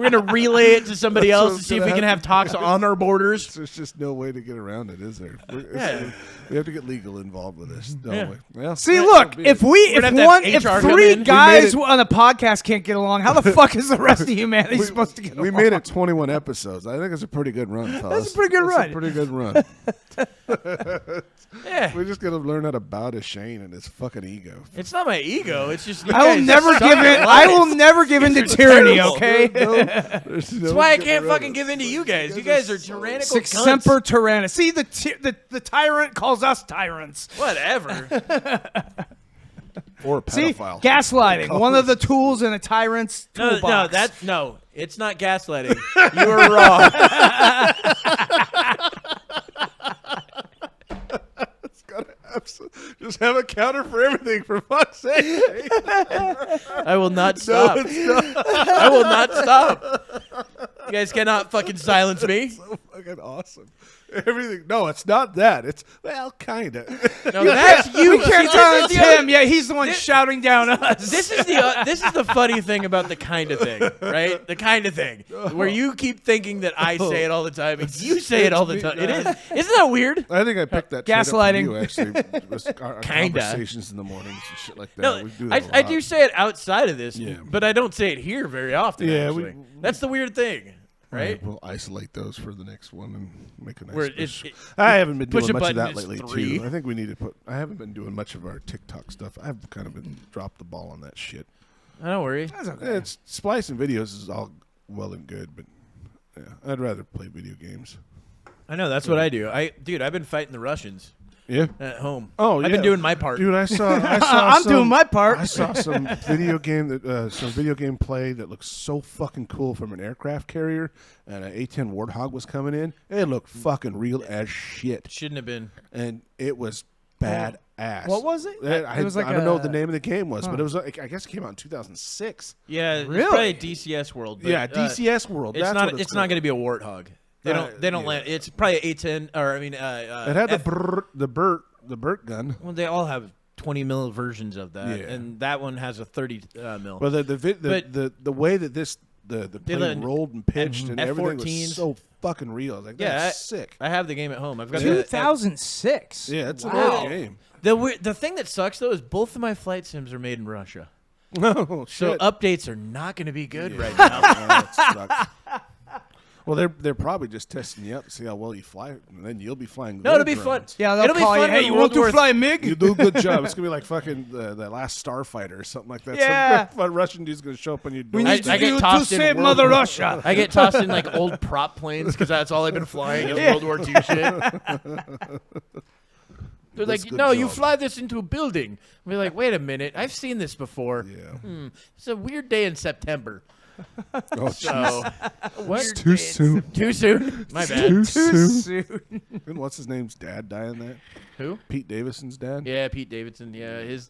gonna relay it to somebody That's else what's to see if gonna we can have happen. talks on our borders. There's just no way to get around it, is there? Yeah. We have to get legal involved with this, don't Yeah. we? Well, See, that look, would be if it. we, We're gonna if have to have one, if HR come three in. guys We made it- on a podcast can't get along, how the fuck is the rest of humanity supposed to get we along? made it 21 episodes. I think it's a pretty good run, fellas. That's a pretty good That's run. a pretty good run. Yeah. We just got to learn how to bow to Shane and his fucking ego. It's not my ego. It's just you I will guys never suck give at in. life. I will never give in to It's tyranny. terrible. Okay. There's no That's why I getting can't around fucking it. give in to you guys. You guys are tyrannical Six cunts. semper tyrannis. See, the tyrant calls us tyrants. Whatever. Or a See, pedophile. gaslighting, one of the tools in a tyrant's No, toolbox. no, it's not gaslighting. You were wrong. Just have a counter for everything, for fuck's sake. I will not stop. I will not stop. You guys cannot fucking silence me. fucking awesome. Everything. No, it's not that. It's kind of. No, that's you. We can't tell it's him. Yeah, he's the one shouting down us. This is the funny thing about the kind of thing, right? The kind of thing where you keep thinking that I say it all the time. It's you say it all the time. It is. Isn't that weird? I think I picked that Gaslighting. trait up from you, actually. It was our conversations in the mornings and shit like that. No, We do that a I lot. do say it outside of this, Yeah. but I don't say it here very often. Yeah, actually. That's the weird thing, right? We'll isolate those for the next one and make a nice Where push. it- I haven't been push doing a much of button, that it's lately 3. too. I think we need to put. I haven't been doing much of our TikTok stuff. I've kind of been dropped the ball on that shit. Don't worry. That's okay. Yeah, it's splicing videos is all well and good, but yeah, I'd rather play video games. I know that's what I do. I've been fighting the Russians Yeah. at home. Oh, I've been doing my part. Dude, I saw I'm doing my part. I saw some video game play that looks so fucking cool from an aircraft carrier, and an A-10 Warthog was coming in. It looked fucking real as shit, Shouldn't have been. and it was badass. What was it? I It was like don't know what the a- name of the game was, but it was like, I guess it came out in 2006. Yeah, it's Really? probably a DCS world. But, Yeah, DCS World. It's That's not. what It's not going to be a Warthog. They don't. They don't yeah. land. It's probably A10 or I mean. It had the Burt gun. Well, they all have 20 mil versions of that, Yeah. and that one has a 30 mil. Well, But- the way that the They plane let- rolled and pitched and everything was F-14s. so fucking real. I was like, Yeah, that's sick. I have the game at home. I've got 2006. Yeah, it's an Wow. old game. The thing that sucks though is both of my flight sims are made in Russia, Oh so shit! updates are not going to be good right now. That sucks. Well, they're probably just testing you out to see how well you fly, and then you'll be flying. No, their it'll be fun. drones. Yeah, they'll It'll be call you. fun Hey, when you World want to War fly MiG? You do a good job. It's gonna be like fucking the last Starfighter or something like that. Yeah. Some Russian dude's gonna show up on your door. We need I to get do to tossed in save World Mother War- Russia. I get tossed in like old prop planes because that's all I've been flying is World War II shit. They're That's like, good no, you job. fly this into a building. We're like, wait a minute, I've seen this before. Yeah. It's a weird day in September. Oh, So, jeez. what? It's too soon. Too soon? My bad. Too Too soon. soon. And what's his name's dad die in that? Who? Pete Davidson's dad. Yeah, Pete Davidson. Yeah, his.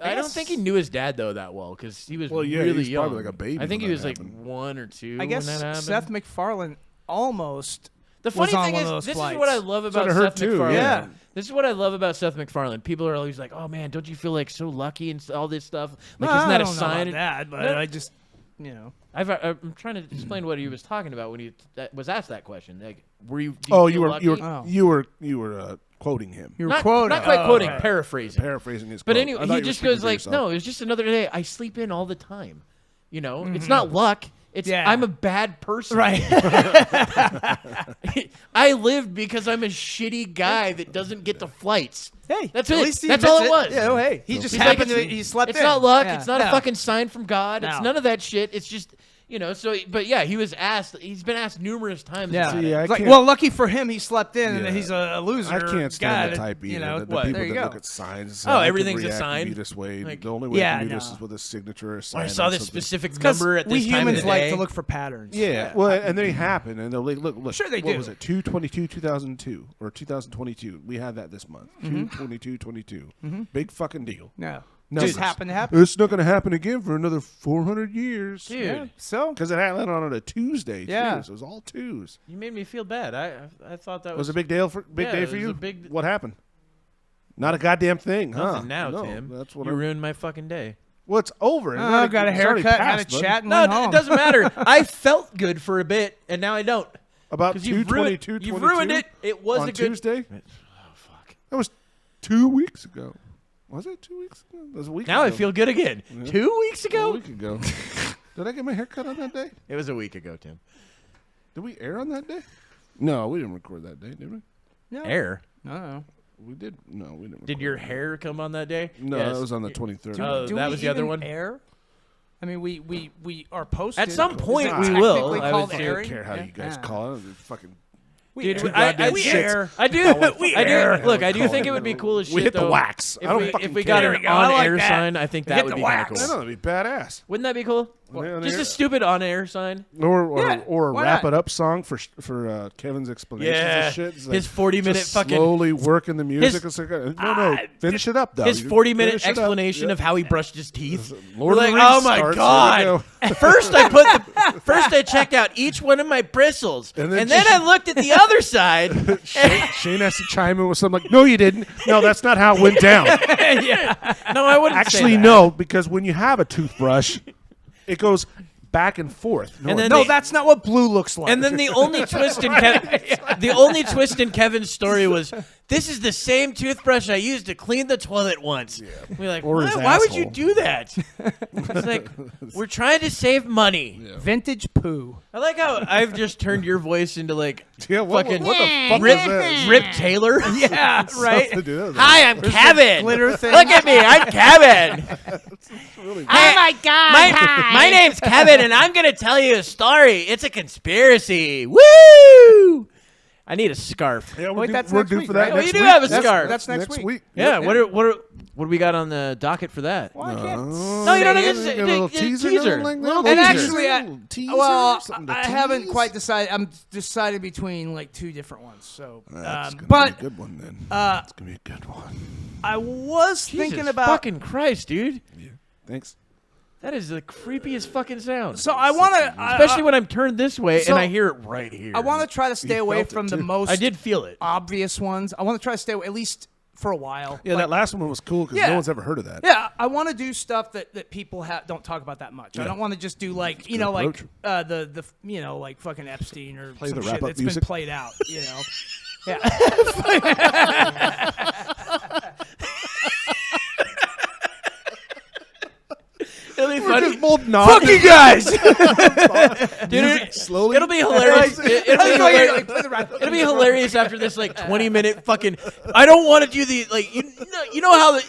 I don't guess- think he knew his dad though that well because he was Well, yeah, really he was young. probably like a baby I think when he that was happened. like 1 or 2 I guess when that happened. Seth MacFarlane almost. The funny was on thing one is, of those this flights. is what I love about what I heard Seth too, MacFarlane. yeah. This is what I love about Seth MacFarlane. People are always like, "Oh man, don't you feel like so lucky and all this stuff? Like, No, isn't I that a don't know sign?" about that, but No. I just, you know. I'm trying to explain what he was talking about when he was asked that question. Like, were you? Do Oh, feel you were lucky? you were quoting him. You're not, quoting. not quite quoting, okay. paraphrasing. Paraphrasing his But quote. anyway, I thought he you were just speaking goes for like, yourself. "No, it's just another day. I sleep in all the time. You know, it's not luck. It's Yeah. I'm a bad person. Right. I lived because I'm a shitty guy that doesn't get to flights. Hey, That's at it. least he That's all admits it was. Yeah, oh, hey, he just He's like, happened to. He slept It's in. not luck. Yeah. It's not No. a fucking sign from God. It's No. none of that shit. It's just, you know, so, but yeah, he was asked, he's been asked numerous times Yeah. about See, it. I It's like, can't- well, lucky for him, he slept in, Yeah. and he's a loser. I can't stand guy the that, type either. You know, the what? people There you that go. look at signs. And say, Oh, I can everything's a react sign? and be this way. Like- the only way Yeah, I can do this no. is with a signature or a Or sign. I saw on this something. specific 'Cause number at we this time of humans the like day. to look for patterns. Yeah, well, and they happen, and they'll like, look. Sure they what do. was it? 2/22/2002 or 2022? We had that this month. 2/22/22. Big fucking deal. No. Numbers. Just happened to happen. It's not going to happen again for another 400 years. Dude, Yeah. So Because it happened on a Tuesday, Yeah. too. So it was all twos. you made me feel bad. I thought that It was was a big day for Yeah, day it for was you. a big- What happened? Not a goddamn thing, huh? nothing now, No, Tim. That's what you ruined my fucking day. Well, it's over. It's oh, already- got a it's already haircut, had a passed, bud. chat, and No, went home. it doesn't matter. I felt good for a bit, and now I don't. About Because you've ruined 2/22/22. You've ruined it. It was on a good Tuesday. Oh fuck! That was 2 weeks ago. Was it 2 weeks ago? That was a week Now ago. I feel good again. 2 weeks A ago? week ago. Did I get my hair cut on that day? It was a week ago, Tim. Did we air on that day? No, we didn't record that day, did we? No. Air. No. We did. No, we didn't. Did record your that. hair come on that day? No, Yes. that was on the 23rd. Oh, Do that we was the other even one? Air? I mean, we are posted. At some Is point it we technically will, I would called say. I don't airing? care how you guys Yeah. call it. It's fucking. We Dude, air. I goddamn do. shits. I do. Look, I do think it would be cool as shit. We hit the though, wax. I don't If fucking we got care. an I like on-air that. sign, I think that Hit would the be kind of wax. I cool. know that'd be badass. Wouldn't that be cool? Just a stupid on-air sign. Or Yeah, or a why wrap not? it up song for Kevin's explanations Yeah. and shit. It's His 40-minute just fucking- slowly working the music. his- It's like, no, finish it up though. His You 40-minute finish it up. explanation Yeah. of how he brushed his teeth. Lord We're of the like, Rings oh my starts, god! here we go. First I checked out each one of my bristles, And and then then I looked at the other side. Shane has to chime in with something like, "No, you didn't. No, that's not how it went down." No, I wouldn't say Actually, that. no, because when you have a toothbrush, it goes back and forth. And then No, they- that's not what blue looks like. And then the only twist in Kevin's story was, "This is the same toothbrush I used to clean the toilet once." We're like, Or his why would you asshole. do that? It's like, we're trying to save money. vintage poo. I like how I've just turned your voice into like Yeah, what fucking the fuck Rip, was that? Rip Taylor. Yeah, right. Something to do with it. Hi, I'm Kevin. glitter thing. Look at me, I'm Kevin. Really Oh my God! My name's Kevin, and I'm gonna tell you a story. It's a conspiracy. Woo! I need a scarf. Yeah, Wait, that's we're next due week, for that. right? Oh, next you do week. have a That's- scarf. that's next week. Yeah. What do we got on the docket for that? Well, I can't No, you don't have to Get say a little the teaser. teaser. Like that? Little And teaser. actually, Little teaser, well, something to I haven't tease? quite decided. I'm deciding between like two different ones. So, That's gonna but be a good one then. It's gonna be a good one. I was Jesus thinking about. fucking Christ, dude. Yeah. Thanks. That is the creepiest fucking sound. So I want to, Especially when I'm turned this way so and I hear it right here. I want to try to stay away felt it from the too. most I did feel it. obvious ones. I want to try to stay away, at least for a while. Yeah, Like, that last one was cool because Yeah. no one's ever heard of that. Yeah, I want to do stuff that people don't talk about that much. I Yeah. don't want to just do like good approach. the like fucking Epstein or Play some the shit wrap-up that's music. been played out. You know, yeah. It'll be funny. both Fuck you guys. Dude, slowly. it'll be hilarious. It'll It'll be hilarious after this like 20-minute fucking. I don't want to do the like. You know how the.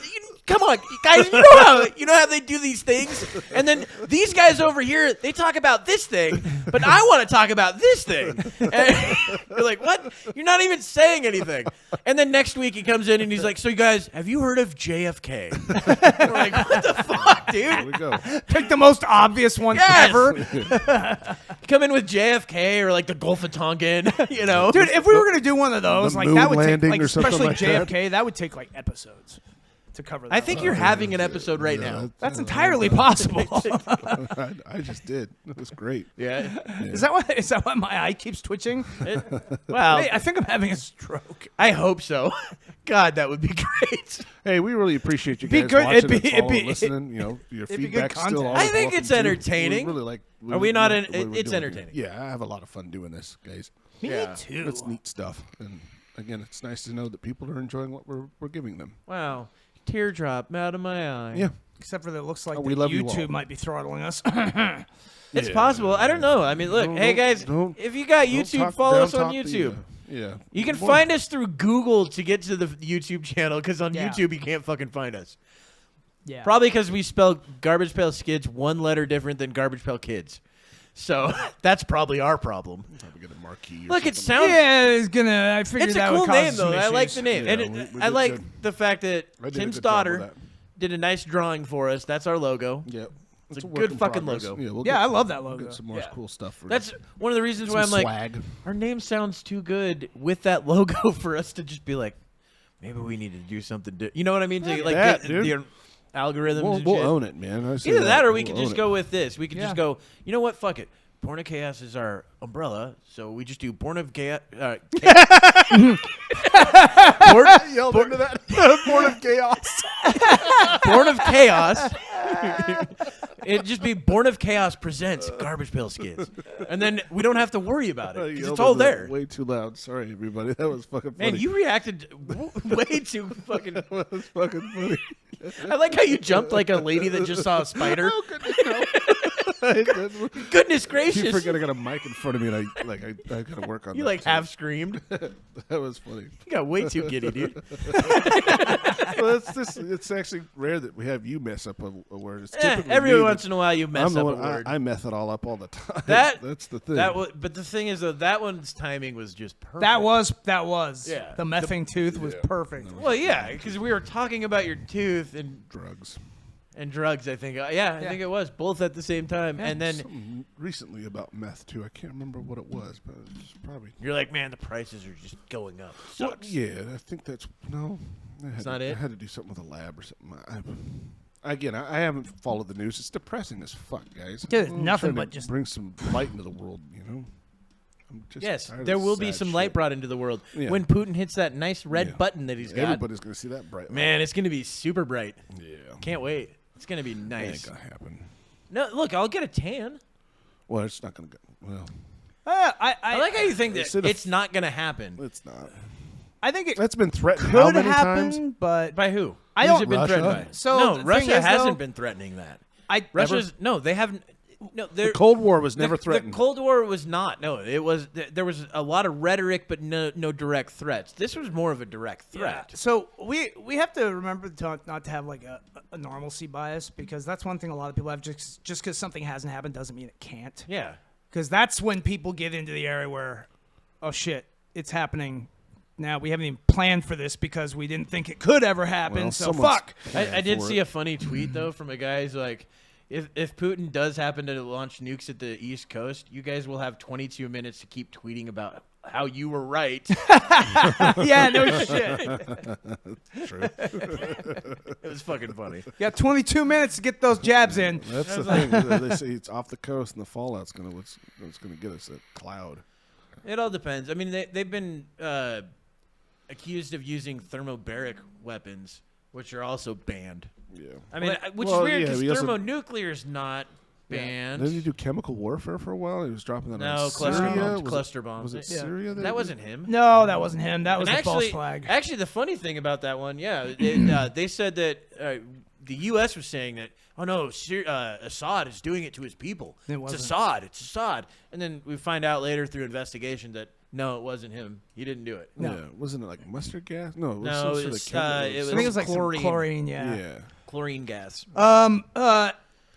Come on, guys. You know how they do these things, and then these guys over here they talk about this thing, but I want to talk about this thing. And you're like, what? You're not even saying anything. And then next week he comes in and he's like, so you guys, have you heard of JFK? We're like, what the fuck, There dude? we go. Pick the most obvious one Yes. ever. Come in with JFK or like the Gulf of Tonkin, you know? Dude, if we were gonna do one of those, The like moon that would take, landing like or something especially like that. JFK, that would take like episodes to cover that. I think you're having an episode right now. that's entirely possible. I just did. It was great. Yeah. Is that why my eye keeps twitching? Well, Hey, I think I'm having a stroke. I hope so. God, that would be great. Hey, we really appreciate you Be guys good. watching It'd be- and following, it'd be- listening. You know, your it'd be good feedback's still content. always I think welcome, it's too. entertaining. We really like. Are we not like in- what we're it's doing entertaining. here. Yeah, I have a lot of fun doing this, guys. Me Yeah. too. It's neat stuff, and again, it's nice to know that people are enjoying what we're giving them. Wow. Teardrop out of my eye. Yeah, Except for that it looks like Oh, we that love you all. YouTube might be throttling us. It's possible. I don't know. I mean, look, hey guys, if you got YouTube, follow us on YouTube. Yeah, You can find us through Google to get to the YouTube channel because on Yeah. YouTube you can't fucking find us. Yeah. Probably because we spell Garbage Pail Skids one letter different than Garbage Pail Kids. So that's probably our problem. Probably get a marquee. Look, it something. sounds. Yeah, it's gonna. I figured It's a that cool would cause name some though. I like issues. the name, Yeah, and we I did like good. the fact that I did a Tim's good job with daughter that. did a nice drawing for us. That's our logo. Yeah, It's a work good in fucking progress. logo. Yeah, we'll Yeah, get, I love that we'll logo. get some more Yeah. cool stuff. For That's one of the reasons some why I'm like, swag. our name sounds too good with that logo for us to just be like, maybe we need to do something. You know what I mean? To like that, get dude. the algorithms. We'll, and we'll shit. own it, man. I say Either that or we We'll could own just it. go with this. We could Yeah. just go, you know what? Fuck it. Born of Chaos is our umbrella, so we just do Born of Chaos. Born Into that. Born of chaos. Born of Chaos. It'd just be Born of Chaos presents Garbage Pail Skids. And then we don't have to worry about it. 'Cause it's all there. Way too loud. Sorry, everybody. That was fucking funny. Man, you reacted way too fucking. That was fucking funny. I like how you jumped like a lady that just saw a spider. Oh, goodness, no. Goodness You gracious. forget I got a mic in front of me, and I gotta work on You that. like so half screamed. that was funny. You got way too giddy, dude. Well, it's actually rare that we have you mess up a word. It's typically Every me once in a while you mess I'm the up one, a word. I mess it all up all the time. That's the thing. But the thing is, though, that one's timing was just perfect. That was. Yeah. The methane tooth was perfect. Well, yeah, because we were talking about your tooth and drugs. And drugs, I think. I think it was both at the same time. And then something recently about meth too. I can't remember what it was, but it's probably. you're like, man, the prices are just going up. Well, Sucks. yeah, I think that's no. That's not it? I had to do something with a lab or something. I haven't followed the news. It's depressing as fuck, guys. Dude, I'm nothing trying but to just bring some light into the world. I'm just Yes, tired of there this will be sad some shit. light brought into the world Yeah. when Putin hits that nice red Yeah. button that he's got. Everybody's gonna see that bright. Man, it's going to be super bright. Yeah. Can't wait. It's going to be That nice. ain't gonna happen. No, look, I'll get a tan. Well, it's not gonna go. Well, I like how you think that Instead of- it's not going to happen. it's not. I think it That's been threatened how could many happen, times? but By who? I Who's don't- it been Russia? threatened by? So no, the thing Russia is, hasn't though- been threatening that. Russia's No, they haven't. No, The Cold War was never threatened. The Cold War was not. No, it was. There was a lot of rhetoric, but no direct threats. This was more of a direct threat. So we have to remember not to have like a normalcy bias, because that's one thing a lot of people have. Just because something hasn't happened doesn't mean it can't. Yeah. Because that's when people get into the area where, oh shit, it's happening. Now we haven't even planned for this because we didn't think it could ever happen. Well, so someone's- fuck. I did for see it. a funny tweet though from a guy who's like, if Putin does happen to launch nukes at the East Coast, you guys will have 22 minutes to keep tweeting about how you were right. Yeah, no shit. True. It was fucking funny. You got 22 minutes to get those jabs in. That's the thing. They say it's off the coast, and the fallout's what's gonna get us a cloud. It all depends. I mean, they've been accused of using thermobaric weapons, which are also banned. Yeah. I mean, which well, is weird yeah, because we also- thermonuclear is not banned. Didn't he do chemical warfare for a while? He was dropping that No, on cluster Syria. bombs. Was Cluster it, bombs. Was it Yeah. Syria? That wasn't him. No, that wasn't him. That was And a false flag. Actually, the funny thing about that one, they said that the U.S. was saying that, oh no, Assad is doing it to his people. It It's wasn't. Assad. It's Assad. And then we find out later through investigation that no, it wasn't him. He didn't do it. No. Yeah. Wasn't it like mustard gas? No. It was No, some it sort was, of chemical. it I think it was like chlorine. some chlorine. Yeah. Yeah. Chlorine gas.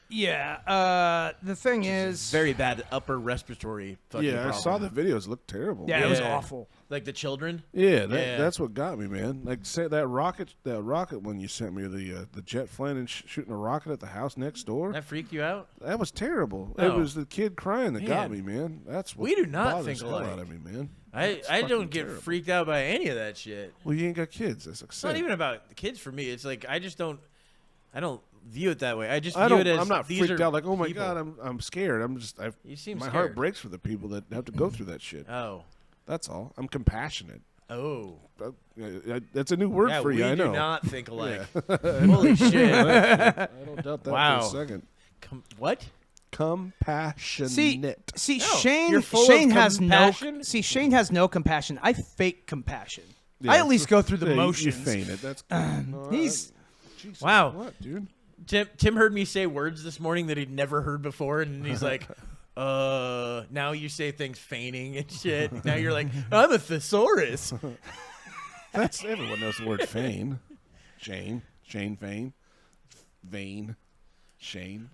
Yeah. The thing is, Very bad upper respiratory fucking Yeah, I problem. saw the videos. Looked terrible. yeah, it was Yeah. awful. Like the children. Yeah, Yeah. that's what got me, man. Like, say that rocket one you sent me, the jet flying and shooting a rocket at the house next door. That freak you out? That was terrible. No. It was the kid crying that got me, Man. man. That's what We do not bothers think the hell alike. out of me, man. I fucking don't get terrible. freaked out by any of that shit. Well, you ain't got kids. That's It's not even about the kids for me. It's like I don't view it that way. I just I view don't. it as I'm not these freaked are out. Like, oh my people. god, I'm scared. You seem my scared. heart breaks for the people that have to go through that shit. Oh. That's all. I'm compassionate. Oh. That's a new word Yeah, for you. we I do know. not think alike. Holy shit. I don't doubt that Wow. for a second. What? Compassionate. See, No, Shane. you're full of Shane has compassion? no. See, Shane has no compassion. I fake compassion. Yeah, I at least go through the yeah, you- motions. You feign it. That's good. No, He's Jesus, Wow. What, dude? Tim heard me say words this morning that he'd never heard before, and he's like, now you say things feigning and shit. Now you're like, I'm a thesaurus. That's everyone knows the word feign. Shane feign, vain, Shane.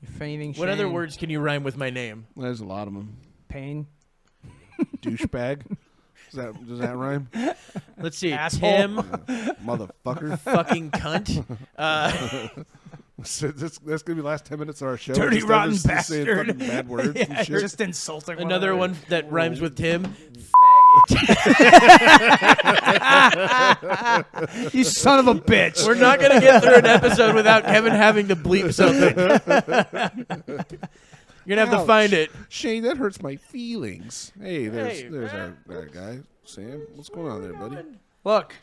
you're feigning. What other Shane. words can you rhyme with my name? There's a lot of them. Pain. Douchebag. Does that rhyme? Let's see. Asshole. Tim, Motherfucker. fucking cunt. So that's gonna be the last 10 minutes of our show. Dirty, Just rotten us saying bastard. fucking bad words and Yeah, shit. just insulting. Another another. one that rhymes with Tim. You son of a bitch. We're not going to get through an episode without Kevin having to bleep something. You're going to have to Ouch. find it. Shane, that hurts my feelings. Hey, there's Hey, our guy, Sam. What's going on there, buddy? Look,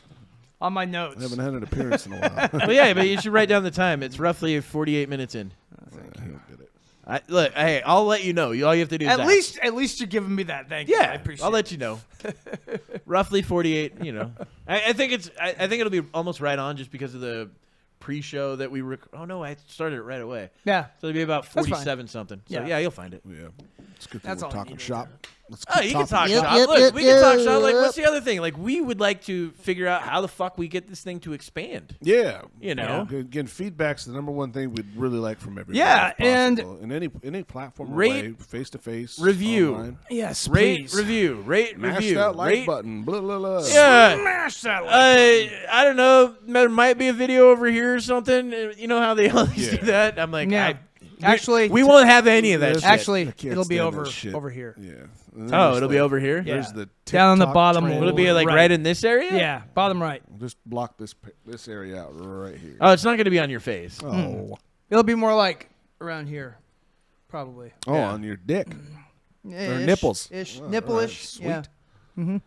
on my I notes. haven't had an appearance in a while. Well, yeah, but you should write down the time. It's roughly 48 minutes in. I don't get it. Look, hey, I'll let you know. All you have to do is At ask. least you're giving me that. Thank you. I Yeah, appreciate I'll it. let you know. Roughly 48. You know, I think it'll be almost right on just because of the pre-show that we. Oh no, I started it right away. Yeah. So it'll be about That's fine. 47 something. So Yeah. yeah, you'll find it. Yeah. It's a good thing That's we're all I talking needed. shop. Let's Oh, keep you can talk talking shop. shop. Look, we can talk shop. Like, what's the other thing? Like, we would like to figure out how the fuck we get this thing to expand. Yeah, You know? Again, feedback's the number one thing we'd really like from everybody. Yeah, if and- possible. in any platform, Rate, face to face, review. online. Yes, Rate, please. review. Rate, Mash review. that like Rate, button. Blah, blah, blah. Yeah. Smash that like I don't know. There might be a video over here or something. You know how they always Yeah. do that? I'm like, Yeah. Actually, we won't have any of that There's- shit. Actually, I can't it'll be stand that over shit. over here. Yeah. And then Oh, there's it'll be over here? Yeah. There's the Down on the TikTok bottom trend. Will it be like right in this area? Yeah, bottom right. Just block this area out right here. Oh, it's not going to be on your face. Oh, It'll be more like around here, probably. Yeah. on your dick. Ish, nipples. Ish, Oh, nipple-ish. alright, Yeah.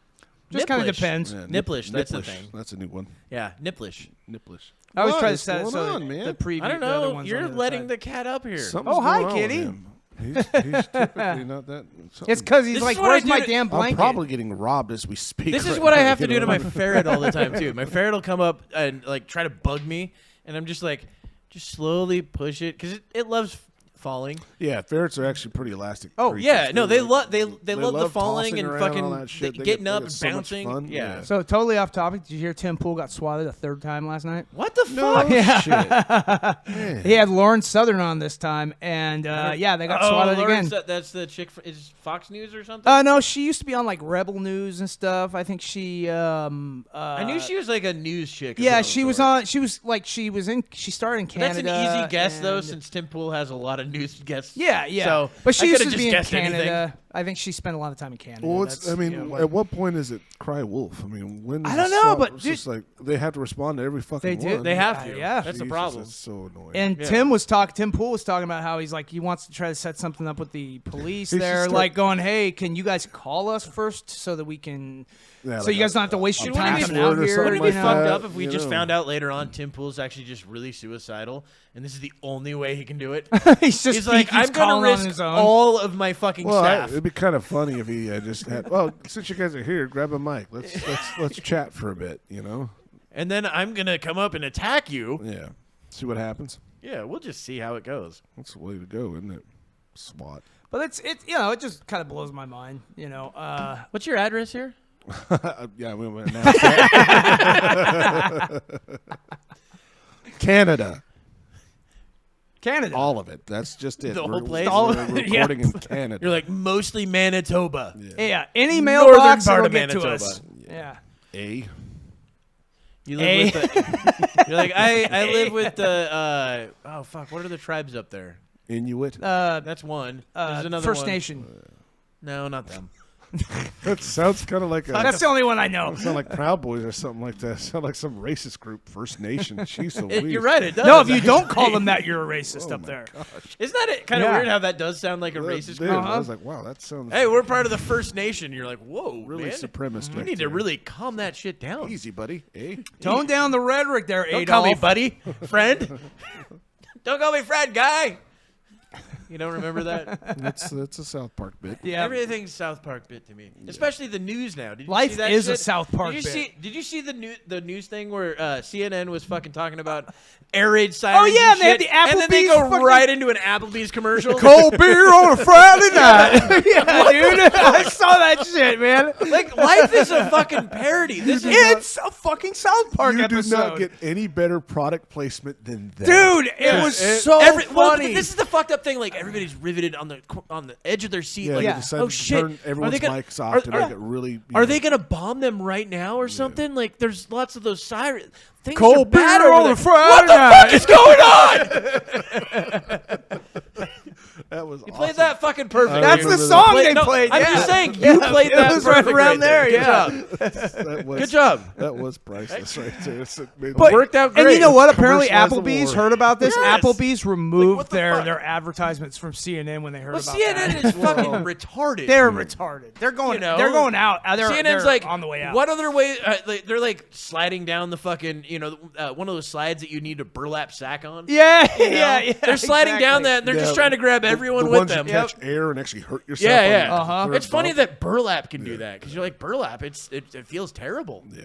Just kind of Nipplish. depends. Yeah, Nipplish, that's the nipplish. thing. That's a new one. Yeah, nipplish. Nipplish. I always What try to is set it going so on, man? the preview. I don't the other know. ones You're on the other letting side. the cat up here. Something's Oh, hi, going on with kitty. him. He's typically not that. It's because he's This like, is what "Where's I do my to- damn I'm blanket?" probably getting robbed as we speak. This is right what I now, have to you do to know? my ferret all the time too. My ferret will come up and like try to bug me, and I'm just like, just slowly push it because it loves falling. Yeah, ferrets are actually pretty elastic. Oh creatures. yeah, no, they like- love they love the falling tossing and around, all fucking that shit. They getting get- up they and get so much bouncing. fun. Yeah. So totally off topic. Did you hear Tim Pool got swatted a third time last night? What the No fuck? shit. He had Lauren Southern on this time, and yeah, they got swatted Lawrence, again. That's the chick. Is Fox News or something? No, she used to be on like Rebel News and stuff. I think she. I knew she was like a news chick. of Yeah, some she was sort. on. She was like she was in. She started in Canada. That's an easy guess though, and- since Tim Pool has a lot of news guests. Yeah, yeah. So, but she I used could've to just be in guessed Canada. anything. I think she spent a lot of time in Canada. Well, That's, I mean, you know, at what point is it cry wolf? I mean, when? Does I don't it know, stop? but It's dude- just like they have to respond to every fucking They do. one. They have to. yeah. That's the Jesus, problem. That's so annoying. And Yeah. Tim Pool was talking about how he's like he wants to try to set something up with the police He should there, start- like going, "Hey, can you guys call us first so that we can, Yeah, so like you guys don't have to waste a your time password coming out or here." something Would it like be that, fucked up if we you just know. found out later on Tim Pool's actually just really suicidal, and this is the only way he can do it? he's just He's like, he keeps I'm gonna calling on risk his own. all of my fucking Well, staff. it'd be kind of funny if he just had. Well, since you guys are here, grab a mic. Let's chat for a bit. You know? And then I'm gonna come up and attack you. Yeah. See what happens. Yeah, we'll just see how it goes. That's the way to go, isn't it? SWAT. But it it just kind of blows my mind, you know. What's your address here? Yeah, we went announce that. Canada. Canada. All of it. That's just it. The whole We're- place? We're Yeah. recording in Canada. You're like mostly Manitoba. Yeah, any Northern mailbox part will of get to Manitoba. us. Yeah. A. You live with the. You're like I live with the. Oh fuck! What are the tribes up there? Inuit. That's one. There's another First one. Nation. No, not them. That sounds kind of like a. That's the only one I know. Sound like Proud Boys or something like that. Sound like some racist group, First Nation. Jeez, so weird. You're right. It does. No, if you actually. don't call them that, you're a racist Oh up my there. Isn't that it? Kind of Yeah. weird how that does sound like a racist Dude, group. I was like, wow, that sounds Hey, we're part of the First Nation. You're like, whoa, really man. supremacist. You right need to there. really calm that shit down. Easy, buddy. Eh? Tone down the rhetoric there, Don't Adolf. call me buddy, friend. Don't call me friend, guy. You don't remember that? That's a South Park bit. Yeah. Everything's South Park bit to me, especially the news now. Did you Life see that is a shit? South Park did you bit. Did you see the news thing where CNN was fucking talking about air raid sirens? Oh, yeah, and and they had shit, the and then they Applebee's go fucking- right into an Applebee's commercial. Cold beer on a Friday night. Yeah, dude. I saw that shit, man. Like life is a fucking parody. This is It's a fucking South Park You episode. do not get any better product placement than that. Dude, it was so well, funny. this is the fucked up thing. Like everybody's riveted on the edge of their seat. Yeah, like, they decided oh to shit, turn everyone's mics off are, to make it really. Are they gonna bomb them right now or something? Like there's lots of those sirens. Things Cold are bad beer over on there. a Friday What the night. fuck is going on? That was You played that fucking perfect. That's dude. the song Play- they no, played. I'm yeah. just saying you played it that was right perfect around there. Good Yeah. job. That was, Good job. That was priceless right there. It's made But, Worked out And great. you know what? Apparently, Commercialized the Applebee's war. heard about this. Yes. Applebee's removed what the their fuck? their advertisements from CNN when they heard Well, about CNN that. is fucking retarded. They're retarded. They're going. You know? They're going out. CNN's they're like on the way out. What other way? They're like sliding down the fucking, one of those slides that you need a burlap sack on. Yeah, You know? yeah. They're sliding down that. And they're just trying to grab everyone the with ones them. You catch air and actually hurt yourself. Yeah, on yeah. the Uh-huh. third It's funny bump. that burlap can do that because you're like burlap. It feels terrible. Yeah,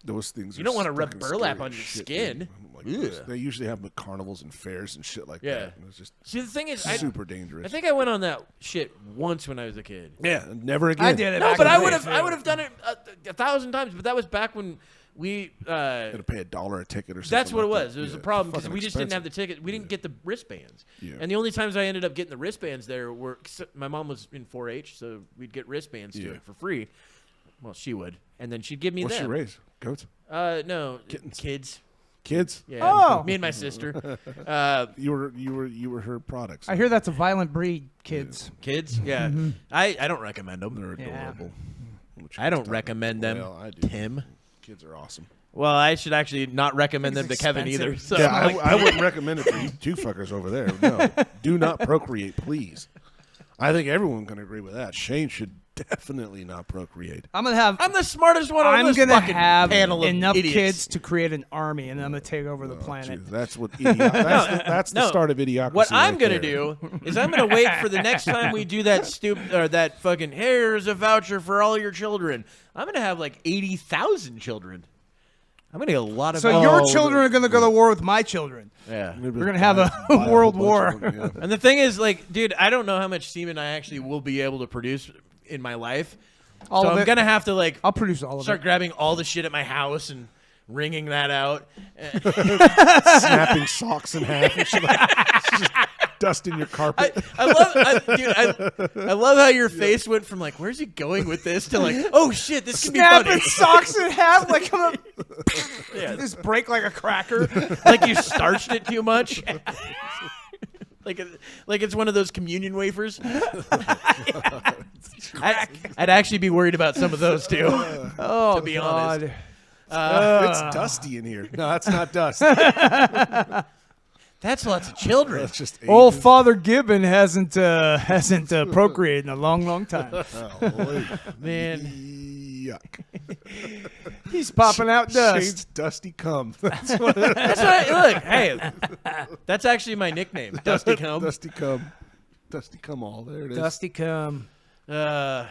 those things. You are don't want to rub fucking burlap scary on your shit, skin. dude. I'm like, They usually have them at carnivals and fairs and shit like Yeah. that. It's just See, the thing is, super dangerous. I think I went on that shit once when I was a kid. Yeah, never again. I did it. No, back but in I the would day, have. too. I would have done it 1,000 times. But that was back when we. You had to pay $1 a ticket or something. That's what it like was. that. It was Yeah, a problem because fucking we just didn't have the expensive. ticket. We didn't get the wristbands. Yeah. And the only times I ended up getting the wristbands there were 'cause my mom was in 4-H, so we'd get wristbands to Yeah. it for free. Well, she would, and then she'd give me What's them. your raise? Goats? No, Kittens. kids. Kids? Yeah, Oh. me and my sister. You were her products. I hear that's a violent breed, kids. Kids. Yeah, I don't recommend them. They're Yeah. adorable. What you I don't talking recommend them. Well, I do. Tim. Kids are awesome. Well, I should actually not recommend them It's to Kevin either. expensive. So Yeah, I wouldn't recommend it for you two fuckers over there. No, do not procreate, please. I think everyone can agree with that. Shane should definitely not procreate. I'm gonna have. I'm the smartest one on I'm this gonna fucking have panel of enough idiots. kids to create an army, and I'm gonna take over the Oh, planet. geez, that's what that's the No. start of idiocracy. What I'm right gonna there. do is I'm gonna wait for the next time we do that stupid or that fucking here's a voucher for all your children. I'm gonna have like 80,000 children. I'm gonna get a lot of. So your children are gonna go to war with my children. Yeah. We're gonna have a world war. And the thing is, like, dude, I don't know how much semen I actually will be able to produce in my life. All so of I'm it. gonna have to like I'll produce all of start it. grabbing all the shit at my house and wringing that out. Snapping socks in half and shit like just dusting your carpet. I love how your face went from like, where's he going with this to like, oh shit, this can be Snapping funny. socks in half, like I'm gonna Yeah. just break like a cracker. Like you starched it too much. Like it's one of those communion wafers. I'd actually be worried about some of those too. Oh, To be honest. It's dusty in here. No, that's not dust. That's lots of children. That's just Old ages. Father Gibbon hasn't procreated in a long time. Oh, boy. Man. Yuck. He's popping out dust. Shane's dusty cum. That's what look, hey. That's actually my nickname, Dusty Cum. Dusty cum. Dusty cum all. There it is. Dusty cum. Yeah.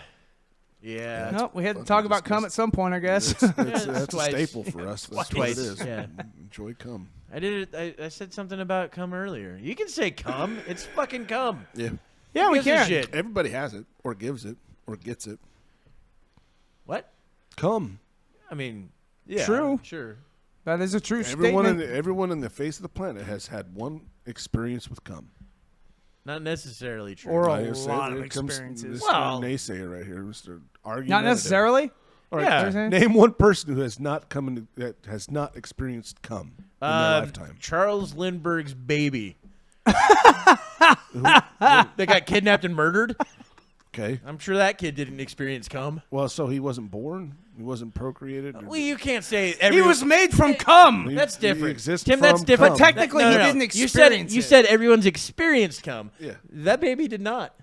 Nope, we had to talk about cum at some point, I guess. That's a twice. staple for us. That's Twice. what it is. Yeah. Enjoy cum. I did it. I said something about cum earlier. You can say cum. It's fucking cum. Yeah. Yeah, we Gives a can. shit. Everybody has it, or gives it, or gets it. What? Cum. I mean, yeah. True. Sure. That is a true Everyone statement. everyone in the face of the planet has had one experience with cum. Not necessarily true. Or I a say lot there of comes experiences. Mr. Well- naysayer right here, Mr. Argumentative. Not necessarily. All right, Yeah. name one person who has not that has not experienced cum in their lifetime. Charles Lindbergh's baby. They got kidnapped and murdered. Okay. I'm sure that kid didn't experience cum. Well, so he wasn't born. He wasn't procreated. Well, you can't say He everyone. was made from cum. That's He different. exists Tim, that's from different. cum. Technically, he didn't experience You it. said everyone's experienced cum. Yeah. That baby did not.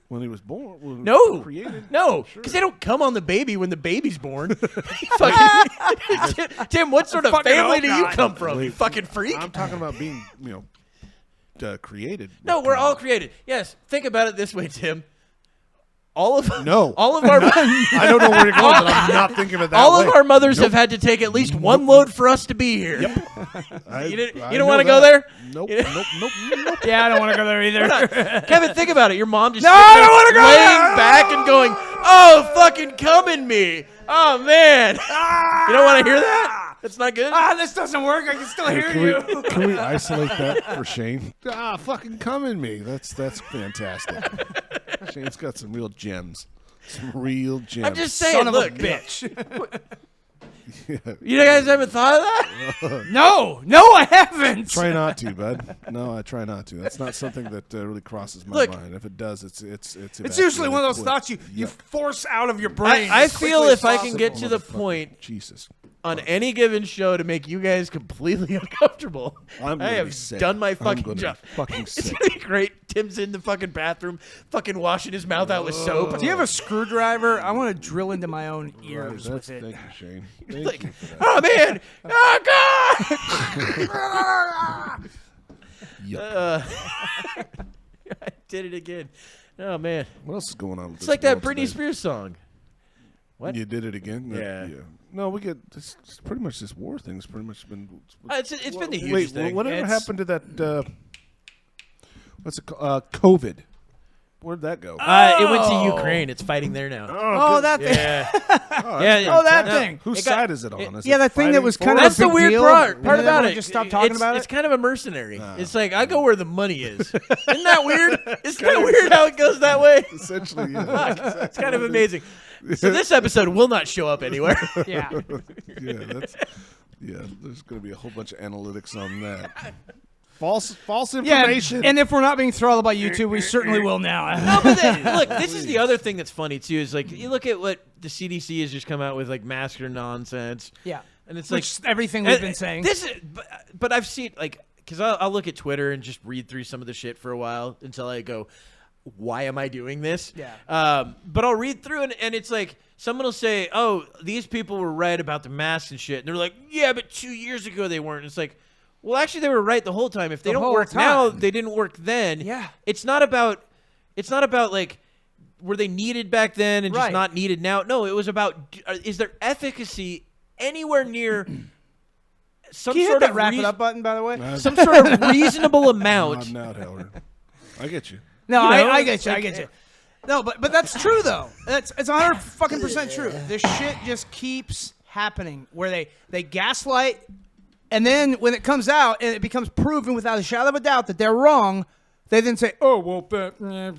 When he was born. When No. Created. No, because they don't come on the baby when the baby's born. Fucking- Tim, what sort of Fucking family hope do you not. come from? You Wait. fucking freak. I'm talking about being, created. No, with we're cum. all created. Yes, think about it this way, Tim. All of No. all of our I don't know where you're going, but I'm not thinking of it that all way. of our mothers have had to take at least one load for us to be here. I You don't know want to go that. there? Nope. You- Nope. Yeah, I don't want to go there either. Kevin, think about it. Your mom just No, sitting I there don't wanna go laying there. back and going, "Oh, fucking come in me." Oh man, you don't want to hear that? That's not good. This doesn't work. I can still hear you. Can we isolate that for Shane? Fucking come in me. That's fantastic. Shane's got some real gems. Some real gems. I'm just saying. Son of Look, a bitch. you guys haven't thought of that? No, I haven't. Try not to, bud. No, I try not to. That's not something that really crosses my Look. mind. If it does, it's It's usually one of those quick. thoughts you Yeah. force out of your brain. I as feel quickly as if I can possible. get to the Motherfucker. point Jesus. on any given show to make you guys completely uncomfortable, I'm I gonna have be sick. done my I'm fucking gonna be job. fucking It's sick. gonna be great. Tim's in the fucking bathroom, fucking washing his mouth out with soap. Do you have a screwdriver? I want to drill into my own Right, ears with it. Thank you, Shane. Thank Like, you for that. oh man! Oh god! Yuck. I did it again. Oh man! What else is going on with It's this like that world Britney today? Spears song. What? You did it again. Yeah. No, we get this. Pretty much this war thing's pretty much been. It's been the hugest thing. Whatever happened to that? What's it called? COVID. Where'd that go? It went to Ukraine. It's fighting there now. Oh, that thing. Yeah. Oh, that thing. Whose It got- side is it on? Is Yeah, it that thing that fighting was for kind it? of That's the big weird deal, part and then about everyone it. just stopped talking about It's it? kind of a mercenary. It's like, I go where the money is. Isn't that weird? Isn't that weird how it goes that way? Essentially, yeah. It's kind of amazing. So this episode will not show up anywhere. Yeah. There's going to be a whole bunch of analytics on that. False Yeah, information. and if we're not being throttled by YouTube, we certainly will now. No, but then, look, this is the other thing that's funny too. Is like you look at what the CDC has just come out with, like masker nonsense. Yeah. And it's Which like everything we've been saying. This is, but I've seen like because I'll look at Twitter and just read through some of the shit for a while until I go, why am I doing this? Yeah. But I'll read through and it's like someone will say, oh, these people were right about the masks and shit, and they're like, yeah, but 2 years ago they weren't. And it's like, well, actually, they were right the whole time. If they The don't whole work time. now, they didn't work then. Yeah. It's not about like were they needed back then and just Right. not needed now. No, it was about is there efficacy anywhere near some Can you hit sort that of wrap it up button, by the way? some sort of reasonable amount. Nodding out, Howard. I get you. No, You know, I get you. like- I get you. No, but that's true though. It's 100% true. This shit just keeps happening where they gaslight, and then when it comes out and it becomes proven without a shadow of a doubt that they're wrong, they then say, "Oh, well, but at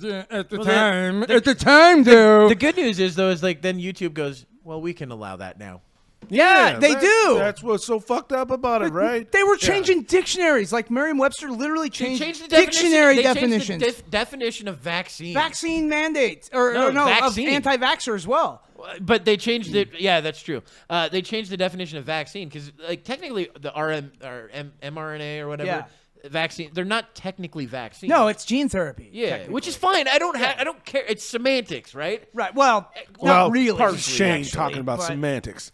the time, though." The good news is though is like then YouTube goes, well, we can allow that now. Yeah, they do. That's what's so fucked up about it, right? They were changing dictionaries. Like Merriam-Webster literally They changed changed the dictionary definition. definitions. Definition of vaccine. Vaccine mandates, or No, of vaccine. anti-vaxxer as well. But they changed it. Yeah, that's true. They changed the definition of vaccine because, like, technically the mRNA or whatever vaccine, they're not technically vaccines. No, it's gene therapy. Yeah, which is fine. I don't care. It's semantics, right? Right. Well, Well, not really. This is Shane actually, talking about but semantics.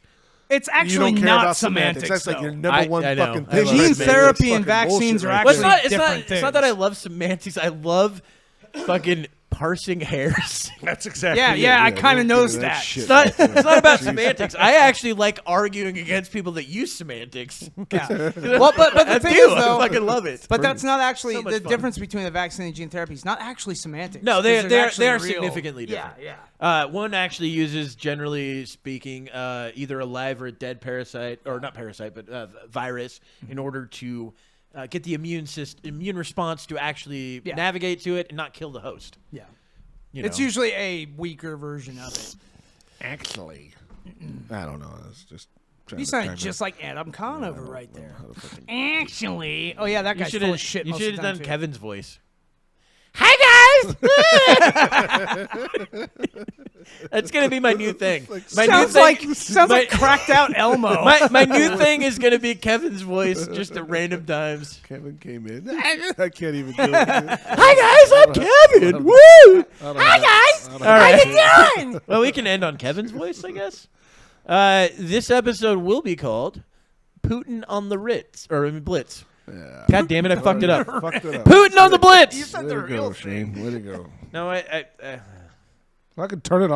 It's You actually don't care not about semantics. That's like though. your number one I know. fucking I thing. love Gene semantics. therapy and Fucking bullshit vaccines are right actually there. Well, it's different not that I things. love semantics. I love fucking parsing hairs. That's exactly. Yeah, I kinda don't noticed do that. shit. It's not about semantics. I actually like arguing against people that use semantics. Yeah. Well, but the I thing do. is, though, I fucking love it. but that's not actually So much the fun. difference between the vaccine and gene therapy. Is not actually semantics. No, 'cause they there's are actually real- significantly different. Yeah. One actually uses, generally speaking, either a live or a dead parasite, or not parasite, but virus, in order to get the immune response to actually navigate to it and not kill the host. Yeah. You It's know? usually a weaker version of it. Actually, I don't know. It's just. You sounded just like Adam Conover right there. Actually, oh yeah, that guy's full of shit. You most should of have the time, done too. Kevin's voice. Hi guys. That's gonna be my new thing. My new Sounds like my- cracked out Elmo. my new thing is gonna be Kevin's voice just at random times. Kevin came in. I can't even do it. Hi guys, I'm Kevin. Woo! Hi guys. All right. Well, we can end on Kevin's voice, I guess. This episode will be called Putin on the Blitz. Yeah. God damn it, I fucked it up. Fucked it up. Putin on the Blitz. You said Way the to real go, thing. Shane. Way to go. No, I could turn it